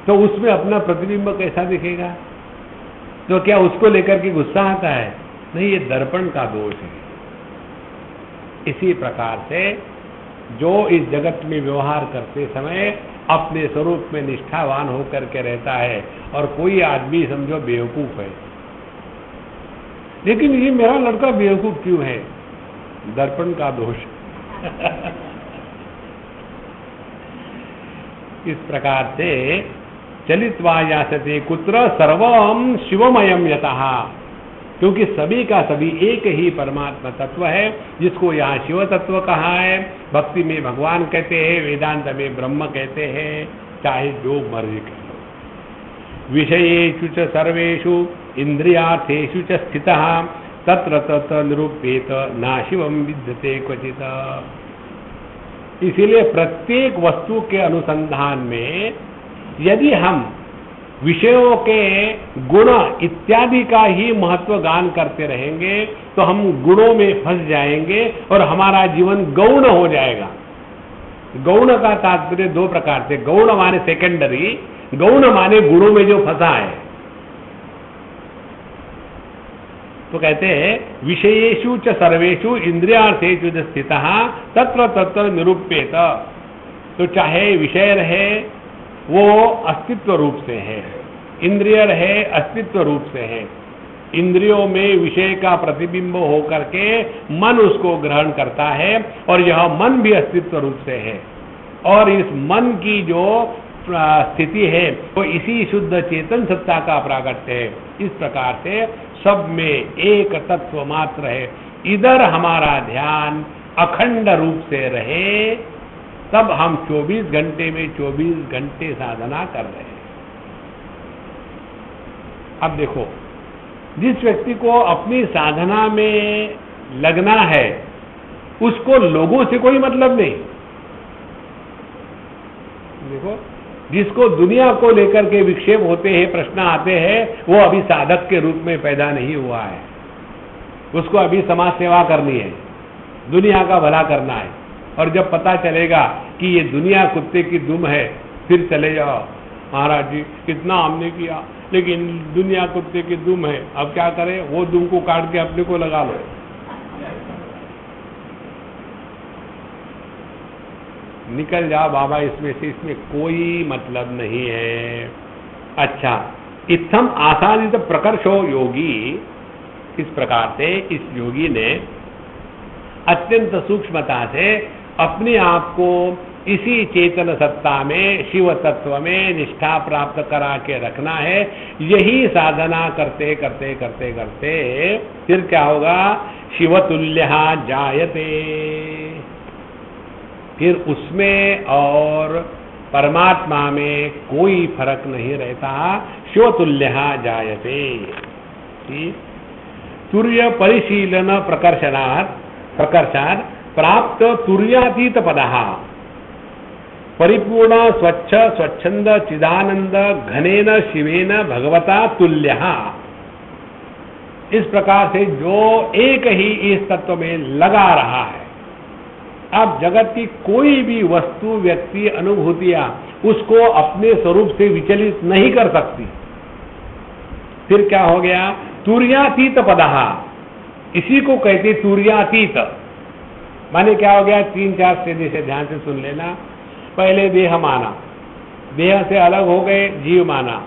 तो उसमें अपना प्रतिबिंब कैसा दिखेगा? तो क्या उसको लेकर के गुस्सा आता है? नहीं, ये दर्पण का दोष है। इसी प्रकार से जो इस जगत में व्यवहार करते समय अपने स्वरूप में निष्ठावान होकर के रहता है, और कोई आदमी समझो बेवकूफ है, लेकिन ये मेरा लड़का बेवकूफ क्यों है? दर्पण का दोष। इस प्रकार से चलित्वा यासते कुत्र सर्वम शिवमयम यतः, क्योंकि सभी का सभी एक ही परमात्मा तत्व है, जिसको यहाँ शिव तत्व कहा है। भक्ति में भगवान कहते हैं, वेदांत में ब्रह्म कहते हैं, चाहे जो मर्जी कह लो। विषयेषु च सर्वेषु इंद्रियार्थेषु च स्थितः तत्र तत्र निरूप्येत ना शिवम विद्यते क्वचित्। इसीलिए प्रत्येक वस्तु के अनुसंधान में यदि हम विषयों के गुण इत्यादि का ही महत्व गान करते रहेंगे तो हम गुणों में फंस जाएंगे और हमारा जीवन गौण हो जाएगा। गौण का तात्पर्य दो प्रकार से, गौण माने सेकेंडरी, गौण माने गुणों में जो फंसा है। तो कहते हैं विषयेषु च सर्वेषु इंद्रियार्थेषु च स्थितः तत्र तत्र निरूप्येत। तो चाहे विषय रहे वो अस्तित्व रूप से है, इंद्रिय रहे अस्तित्व रूप से है। इंद्रियों में विषय का प्रतिबिंब होकर के मन उसको ग्रहण करता है, और यह मन भी अस्तित्व रूप से है। और इस मन की जो स्थिति है वो इसी शुद्ध चेतन सत्ता का प्राकट्य है। इस प्रकार से सब में एक तत्व मात्र है। इधर हमारा ध्यान अखंड रूप से रहे, तब हम 24 घंटे में 24 घंटे साधना कर रहे हैं। अब देखो, जिस व्यक्ति को अपनी साधना में लगना है उसको लोगों से कोई मतलब नहीं। देखो, जिसको दुनिया को लेकर के विक्षेप होते हैं, प्रश्न आते हैं, वो अभी साधक के रूप में पैदा नहीं हुआ है। उसको अभी समाज सेवा करनी है, दुनिया का भला करना है। और जब पता चलेगा कि ये दुनिया कुत्ते की दुम है, फिर चले जाओ, महाराज जी कितना हमने किया लेकिन दुनिया कुत्ते की दुम है, अब क्या करें? वो दुम को काट के अपने को लगा लो। निकल जाओ बाबा इसमें से, इसमें कोई मतलब नहीं है। अच्छा, इत्थम आसादित प्रकर्षो योगी, इस प्रकार से इस योगी ने अत्यंत सूक्ष्मता से अपने आप को इसी चेतन सत्ता में, शिव तत्व में निष्ठा प्राप्त करा के रखना है। यही साधना करते करते करते करते फिर क्या होगा? शिवतुल्य जायते। फिर उसमें और परमात्मा में कोई फर्क नहीं रहता। शिवतुल्य जायते। तुर्य परिशीलन प्रकर्षात् प्राप्त तुर्यातीत पदः परिपूर्ण स्वच्छ स्वच्छंद चिदानंद घनेन शिवेन भगवता तुल्यः। इस प्रकार से जो एक ही इस तत्व में लगा रहा है, अब जगत की कोई भी वस्तु, व्यक्ति, अनुभूतियां उसको अपने स्वरूप से विचलित नहीं कर सकती। फिर क्या हो गया? तुर्यातीत पदः। इसी को कहते तुर्यातीत। माने क्या हो गया? 3-4 स्टेज से ध्यान से सुन लेना। पहले देह माना, देह से अलग हो गए जीव माना,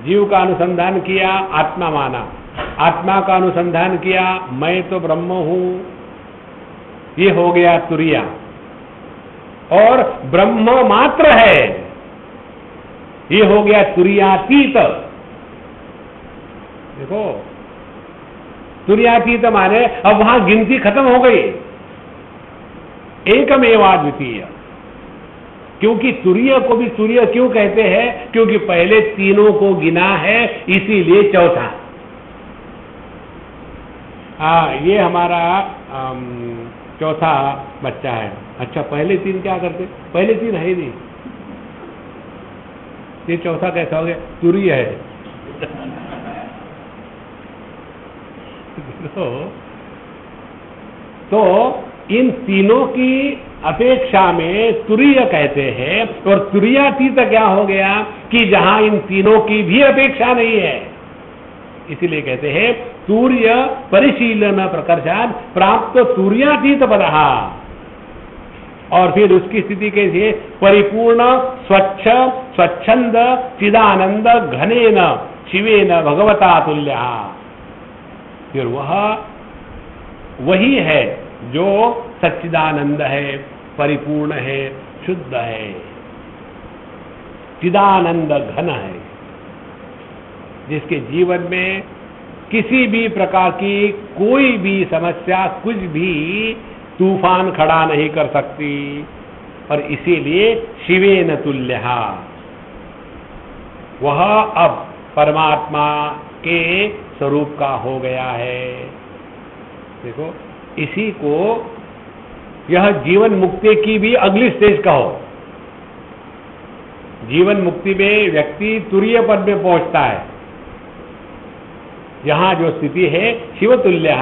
जीव का अनुसंधान किया आत्मा माना, आत्मा का अनुसंधान किया मैं तो ब्रह्म हूं, ये हो गया तुरिया। और ब्रह्म मात्र है, ये हो गया तुरियातीत। देखो, तुरियातीत माने अब वहां गिनती खत्म हो गई, एकमेवा द्वितीय। क्योंकि तुरीय को भी तुरीय क्यों कहते हैं? क्योंकि पहले तीनों को गिना है, इसीलिए चौथा। ये हमारा चौथा बच्चा है। अच्छा, पहले तीन क्या करते? पहले तीन है ही नहीं, ये चौथा कैसा हो गया? तुरीय है। तो इन तीनों की अपेक्षा में तुरीय कहते हैं। और तुरीयातीत क्या हो गया? कि जहां इन तीनों की भी अपेक्षा नहीं है, इसीलिए कहते हैं तुर्य परिशीलन प्रकर्षात् प्राप्त तुर्यातीत पदः। और फिर उसकी स्थिति कैसी है? परिपूर्ण स्वच्छ स्वच्छंद चिदानंद घनेन शिवेन भगवता तुल्यः। फिर वही है जो सच्चिदानंद है, परिपूर्ण है, शुद्ध है, चिदानंद घन है, जिसके जीवन में किसी भी प्रकार की कोई भी समस्या, कुछ भी तूफान खड़ा नहीं कर सकती। और इसीलिए शिवेन तुल्यः, वह अब परमात्मा के स्वरूप का हो गया है। देखो, इसी को यह जीवन मुक्ति की भी अगली स्टेज कहो। जीवन मुक्ति में व्यक्ति तुरीय पद में पहुंचता है, यहां जो स्थिति है शिवतुल्य,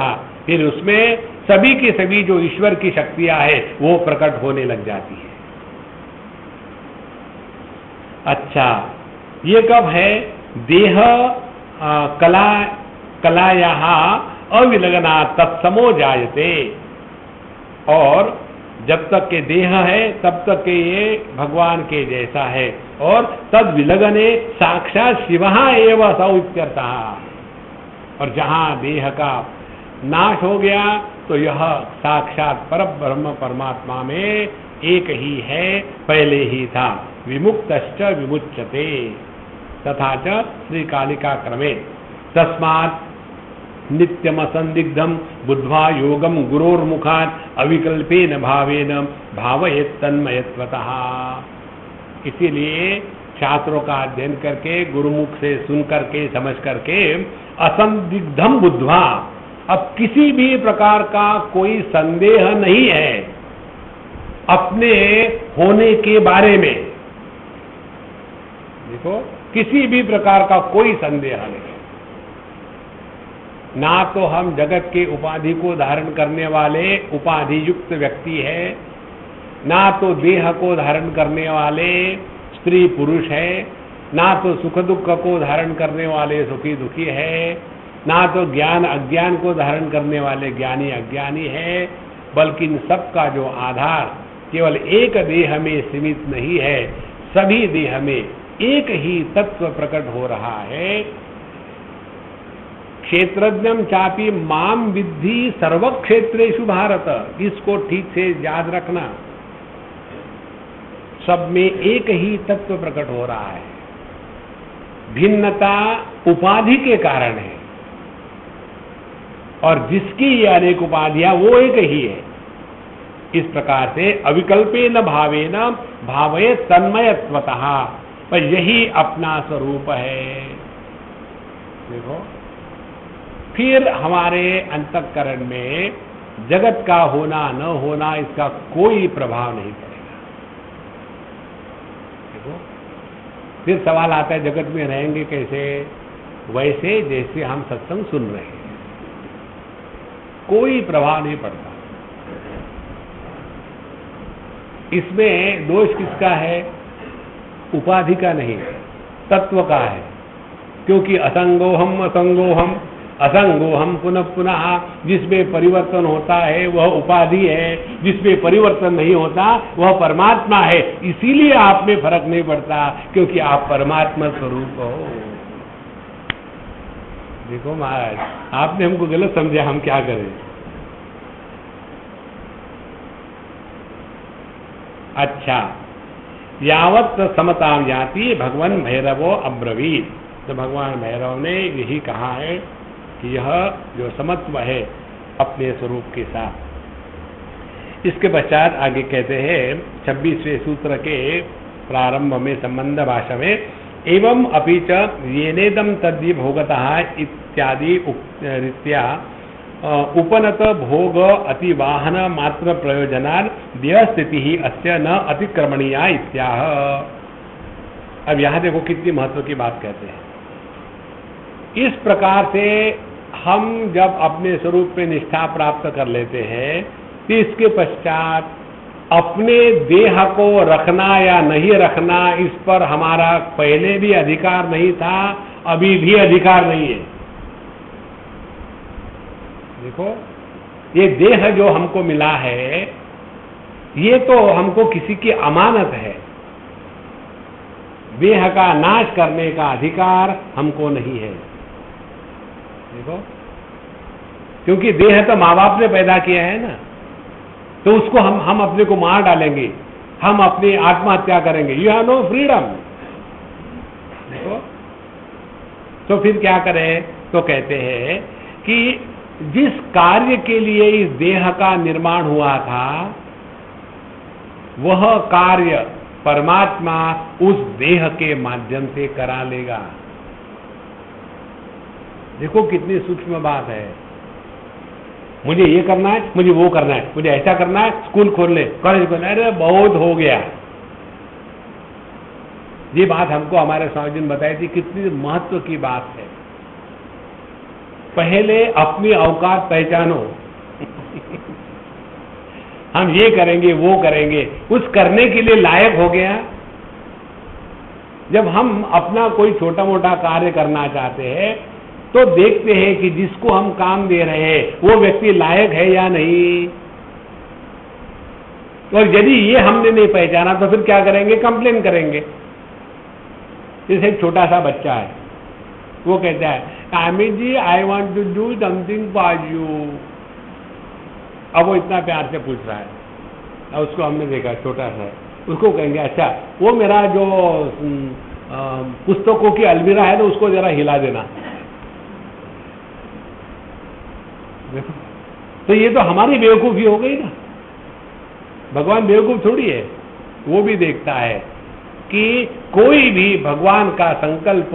फिर उसमें सभी की सभी जो ईश्वर की शक्तियां हैं वो प्रकट होने लग जाती है। अच्छा, ये कब है? देह कलायाः अविलगना तत्समो जायते। और जब तक के देह है तब तक के ये भगवान के जैसा है। और तद विलगने साक्षात शिवः एव सौ इत्यर्थः। और जहां देह का नाश हो गया तो यह साक्षात परब्रह्म परमात्मा में एक ही है, पहले ही था। विमुक्तश्च विमुच्यते तथा च श्रीकालिका क्रमे। तस्मात् नित्यम संदिग्धम बुद्ध्वा योगम गुरोर्मुखात् अविकल्पेन भावेन भावयेत् तन्मयत्वतः। इसीलिए शास्त्रों का अध्ययन करके, गुरुमुख से सुन करके, समझ करके, असंदिग्धम बुद्ध्वा, अब किसी भी प्रकार का कोई संदेह नहीं है अपने होने के बारे में। देखो, किसी भी प्रकार का कोई संदेह नहीं। ना तो हम जगत के उपाधि को धारण करने वाले उपाधि युक्त व्यक्ति है, ना तो देह को धारण करने वाले स्त्री पुरुष है, ना तो सुख दुख को धारण करने वाले सुखी दुखी है, ना तो ज्ञान अज्ञान को धारण करने वाले ज्ञानी अज्ञानी है, बल्कि इन सब का जो आधार केवल एक देह में सीमित नहीं है, सभी देह में एक ही तत्व प्रकट हो रहा है। क्षेत्रज्ञम चापि माम विद्धि सर्वक्षेत्रेषु भारत। इसको ठीक से याद रखना। सब में एक ही तत्व प्रकट हो रहा है। भिन्नता उपाधि के कारण है, और जिसकी ये अनेक उपाधियां वो एक ही है। इस प्रकार से अविकल्पेन भावेन भावये तन्मयत्वतः, पर यही अपना स्वरूप है। देखो, फिर हमारे अंतःकरण में जगत का होना न होना इसका कोई प्रभाव नहीं पड़ेगा। देखो, फिर सवाल आता है जगत में रहेंगे कैसे? वैसे जैसे हम सत्संग सुन रहे हैं, कोई प्रभाव नहीं पड़ता। इसमें दोष किसका है? उपाधि का नहीं, तत्व का है। क्योंकि असंगोहम असंगोहम असंगोहम पुनः पुनः, जिसमें परिवर्तन होता है वह उपाधि है, जिसमें परिवर्तन नहीं होता वह परमात्मा है। इसीलिए आप में फर्क नहीं पड़ता, क्योंकि आप परमात्मा स्वरूप हो। देखो महाराज, आपने हमको गलत समझा, हम क्या करें? अच्छा, यावत समताम याति भगवान भैरवो अब्रवीत। तो भगवान भैरव ने यही कहा है कि यह जो समत्व है अपने स्वरूप के साथ। इसके पश्चात आगे कहते हैं 26वें सूत्र के प्रारंभ में संबंध भाषा में, एवं अपि च येनेदम तद्वि भोगतः इत्यादि रीत्या उपनत भोग अतिवाहन मात्र प्रयोजनान देह स्थिति ही अस्य न अतिक्रमणीया इत्याह। अब यहां देखो कितनी महत्व की बात कहते हैं। इस प्रकार से हम जब अपने स्वरूप में निष्ठा प्राप्त कर लेते हैं, तो इसके पश्चात अपने देह को रखना या नहीं रखना, इस पर हमारा पहले भी अधिकार नहीं था, अभी भी अधिकार नहीं है। देखो, ये देह जो हमको मिला है, ये तो हमको किसी की अमानत है। देह का नाश करने का अधिकार हमको नहीं है। देखो, क्योंकि देह तो माँ बाप ने पैदा किया है ना, तो उसको हम अपने को मार डालेंगे, हम अपनी आत्महत्या करेंगे। You have no freedom. देखो, तो फिर क्या करें? तो कहते हैं कि जिस कार्य के लिए इस देह का निर्माण हुआ था, वह कार्य परमात्मा उस देह के माध्यम से करा लेगा। देखो कितनी सूक्ष्म बात है। मुझे ये करना है, मुझे वो करना है, मुझे ऐसा करना है, स्कूल खोल ले, कॉलेज खोलना है, अरे बहुत हो गया। ये बात हमको हमारे स्वामी जी ने बताई थी, कितनी महत्व की बात है। पहले अपनी औकात पहचानो। हम ये करेंगे, वो करेंगे, उस करने के लिए लायक हो गया। जब हम अपना कोई छोटा मोटा कार्य करना चाहते हैं, तो देखते हैं कि जिसको हम काम दे रहे हैं वो व्यक्ति लायक है या नहीं। और यदि ये हमने नहीं पहचाना तो फिर क्या करेंगे? कंप्लेन करेंगे। जैसे एक छोटा सा बच्चा है, वो कहता है, Amit ji I want to do something for you. अब वो इतना प्यार से पूछ रहा है, अब उसको हमने देखा छोटा सा है, उसको कहेंगे अच्छा वो मेरा जो पुस्तकों की अलमीरा है ना, उसको जरा हिला देना। तो ये तो हमारी बेवकूफ़ी हो गई ना। भगवान बेवकूफ़ थोड़ी है, वो भी देखता है कि कोई भी भगवान का संकल्प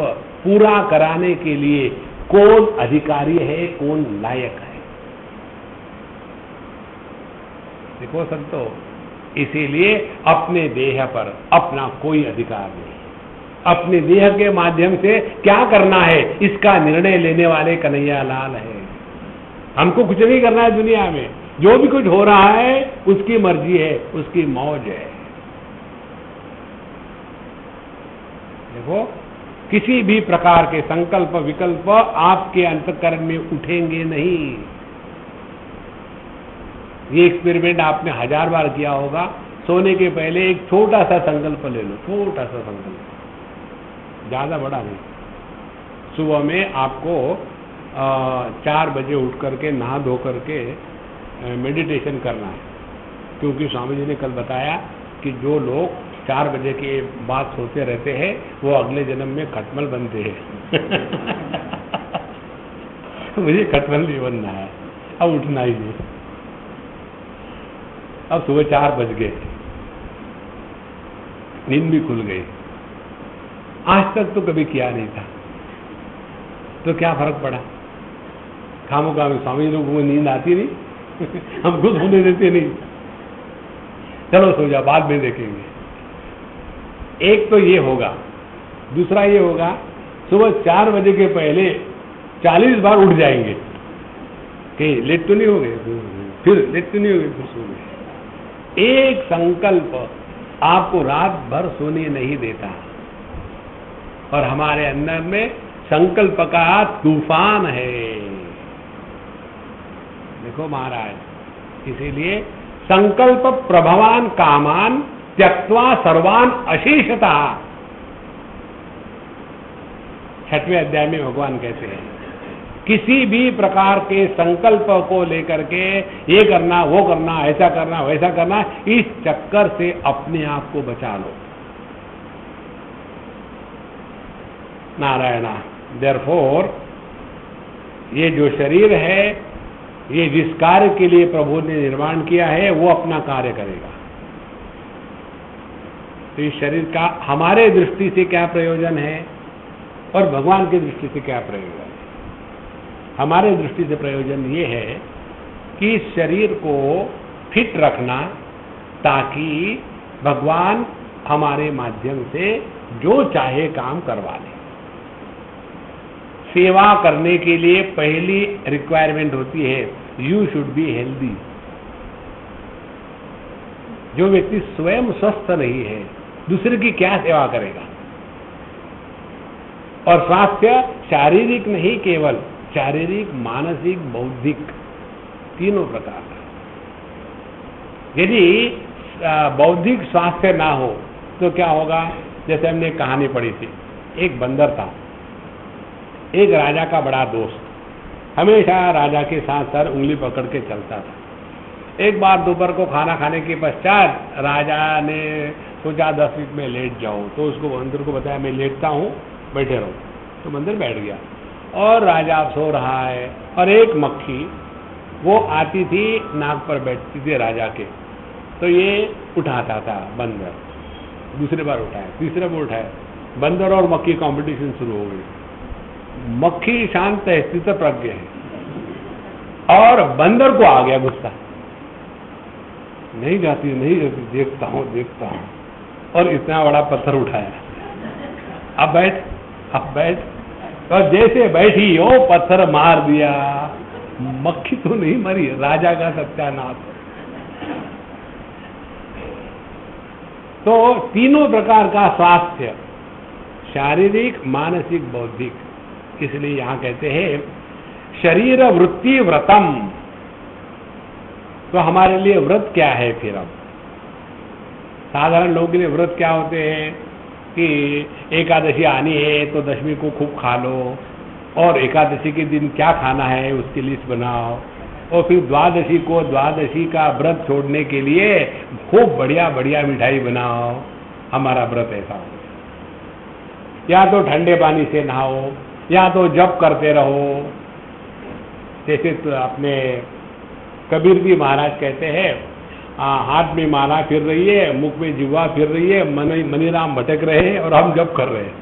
पूरा कराने के लिए कौन अधिकारी है, कौन लायक है। देखो संतो, इसीलिए अपने देह पर अपना कोई अधिकार नहीं। अपने देह के माध्यम से क्या करना है, इसका निर्णय लेने वाले कन्हैया लाल है। हमको कुछ नहीं करना है दुनिया में। जो भी कुछ हो रहा है उसकी मर्जी है, उसकी मौज है। देखो, किसी भी प्रकार के संकल्प विकल्प आपके अंतःकरण में उठेंगे नहीं। ये एक्सपेरिमेंट आपने 1000 बार किया होगा। सोने के पहले एक छोटा सा संकल्प ले लो, छोटा सा संकल्प, ज्यादा बड़ा नहीं। सुबह में आपको 4 बजे उठ करके नहा धो करके मेडिटेशन करना है। क्योंकि स्वामी जी ने कल बताया कि जो लोग 4 बजे के बाद सोते रहते हैं, वो अगले जन्म में खटमल बनते हैं। मुझे खटमल नहीं बनना है, अब उठना ही नहीं। अब सुबह 4 बज गए, नींद भी खुल गई। आज तक तो कभी किया नहीं था, तो क्या फर्क पड़ा? खामोखा में स्वामी लोगों को नींद आती नहीं, हम खुद होने देते नहीं। चलो सो जा, बाद में देखेंगे। एक तो ये होगा, दूसरा ये होगा सुबह 4 बजे के पहले 40 बार उठ जाएंगे कि लेट तो नहीं हो गए, फिर लेट तो नहीं हो गए, फिर सो गए। एक संकल्प आपको रात भर सोने नहीं देता, और हमारे अंदर में संकल्प का तूफान है। देखो महाराज, इसीलिए संकल्प प्रभवान कामान त्यक्त्वा सर्वान अशेषता, 6वें अध्याय में भगवान कहते हैं, किसी भी प्रकार के संकल्प को लेकर के ये करना, वो करना, ऐसा करना, वैसा करना, इस चक्कर से अपने आप को बचा लो। नारायणा, देयरफॉर ये जो शरीर है, ये जिस कार्य के लिए प्रभु ने निर्माण किया है, वो अपना कार्य करेगा। तो इस शरीर का हमारे दृष्टि से क्या प्रयोजन है और भगवान की दृष्टि से क्या प्रयोजन है? हमारे दृष्टि से प्रयोजन ये है कि इस शरीर को फिट रखना, ताकि भगवान हमारे माध्यम से जो चाहे काम करवा ले। सेवा करने के लिए पहली रिक्वायरमेंट होती है, यू शुड बी हेल्दी। जो व्यक्ति स्वयं स्वस्थ नहीं है, दूसरे की क्या सेवा करेगा? और स्वास्थ्य शारीरिक नहीं, केवल शारीरिक, मानसिक, बौद्धिक, तीनों प्रकार का। यदि बौद्धिक स्वास्थ्य ना हो तो क्या होगा? जैसे हमने एक कहानी पढ़ी थी, एक बंदर था, एक राजा का बड़ा दोस्त, हमेशा राजा के साथ सर उंगली पकड़ के चलता था। एक बार दोपहर को खाना खाने के पश्चात राजा ने सोचा 10 मिनट में लेट जाऊं, तो उसको बंदर को बताया मैं लेटता हूं, बैठे रहो। तो बंदर बैठ गया और राजा सो रहा है, और एक मक्खी वो आती थी, नाक पर बैठती थी राजा के, तो ये उठाता था बंदर। दूसरी बार उठाया, तीसरे बार उठाया, बंदर और मक्खी कंपटीशन शुरू हो गई। मक्खी शांत है, स्थित प्रज्ञ है, और बंदर को आ गया गुस्सा, नहीं जाती नहीं जाती, देखता हूं देखता हूं, और इतना बड़ा पत्थर उठाया, अब बैठ अब बैठ। और जैसे बैठी वो पत्थर मार दिया, मक्खी तो नहीं मरी, राजा का सत्यानाश। तो तीनों प्रकार का स्वास्थ्य, शारीरिक, मानसिक, बौद्धिक, इसलिए यहां कहते हैं शरीर वृत्ति व्रतम। तो हमारे लिए व्रत क्या है फिर? अब साधारण लोगों के लिए व्रत क्या होते हैं कि एकादशी आनी है तो दशमी को खूब खा लो, और एकादशी के दिन क्या खाना है उसकी लिस्ट बनाओ, और फिर द्वादशी को द्वादशी का व्रत छोड़ने के लिए खूब बढ़िया बढ़िया मिठाई बनाओ। हमारा व्रत ऐसा हो, या तो ठंडे पानी से नहाओ, या तो जप करते रहो। जैसे तो अपने कबीर जी महाराज कहते हैं, हाथ में माला फिर रही है, मुख में जिह्वा फिर रही है, मनीराम भटक रहे हैं और हम जप कर रहे हैं।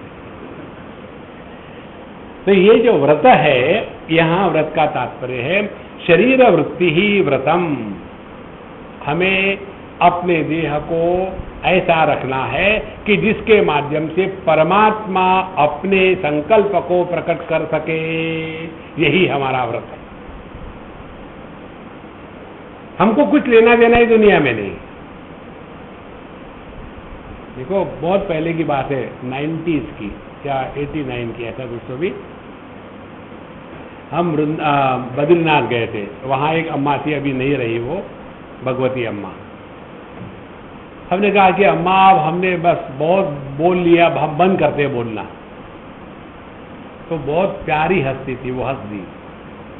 तो ये जो व्रत है, यहाँ व्रत का तात्पर्य है शरीर वृत्ति ही व्रतम। हमें अपने देह को ऐसा रखना है कि जिसके माध्यम से परमात्मा अपने संकल्प को प्रकट कर सके, यही हमारा व्रत है। हमको कुछ लेना देना ही दुनिया में नहीं। देखो बहुत पहले की बात है, 90s की या 89 की, ऐसा कुछ तो भी। हम बद्रीनाथ गए थे, वहाँ एक अम्मा थी, अभी नहीं रही वो, भगवती अम्मा। हमने कहा कि अम्मा अब हमने बस बहुत बोल लिया, अब हम बंद करते हैं बोलना। तो बहुत प्यारी हंसती थी, वो हंस दी,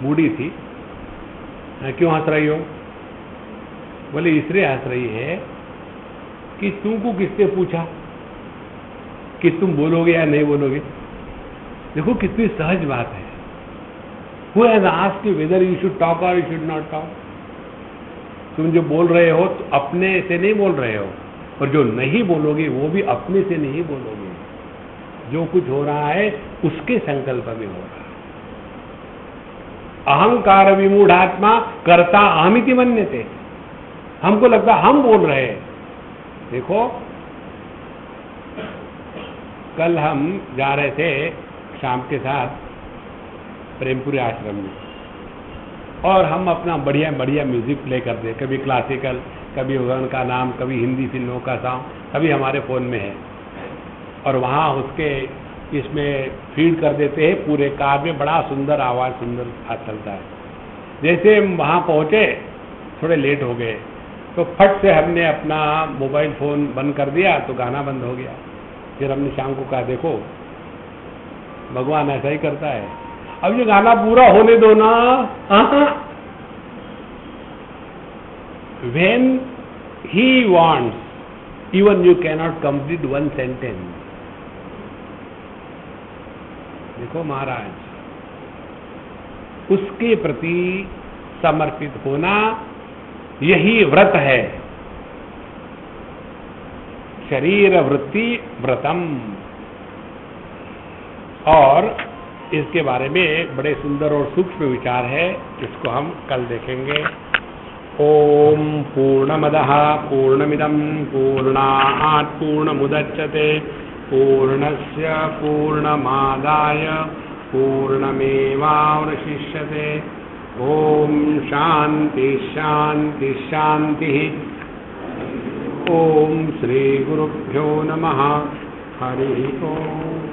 बूढ़ी थी। क्यों हंस रही हो? बोले इसलिए हंस रही है कि तुमको किसने पूछा कि तुम बोलोगे या नहीं बोलोगे? देखो कितनी सहज बात है। Who has asked you whether you should talk or you should not talk? तुम जो बोल रहे हो तो अपने से नहीं बोल रहे हो, और जो नहीं बोलोगे वो भी अपने से नहीं बोलोगे। जो कुछ हो रहा है उसके संकल्प में हो रहा है। अहंकार विमूढ़ात्मा कर्ता अहमिति मन्यते। हमको लगता हम बोल रहे हैं। देखो कल हम जा रहे थे शाम के साथ प्रेमपुरी आश्रम में, और हम अपना बढ़िया बढ़िया म्यूजिक प्ले करते हैं, कभी क्लासिकल, कभी भगवान का नाम, कभी हिंदी फिल्मों का सॉन्ग, कभी हमारे फ़ोन में है, और वहाँ उसके इसमें फीड कर देते हैं। पूरे कार में बड़ा सुंदर आवाज़, सुंदर चलता है। जैसे हम वहाँ पहुँचे, थोड़े लेट हो गए, तो फट से हमने अपना मोबाइल फ़ोन बंद कर दिया, तो गाना बंद हो गया। फिर हमने शाम को कहा देखो भगवान ऐसा ही करता है, अब ये गाना पूरा होने दो ना। When he wants, even you cannot complete one sentence. देखो महाराज, उसके प्रति समर्पित होना यही व्रत है। शरीर वृत्ति व्रतम। और इसके बारे में बड़े सुंदर और सूक्ष्म विचार है, इसको हम कल देखेंगे। ओम पूर्णमदः पूर्णमिदं पूर्णात् पूर्णमुदच्यते पूर्णस्य पूर्णमादाय पूर्णमेवावशिष्यते। ओम शांति शांति शांति। ओम श्री गुरुभ्यो नमः। हरि ओम।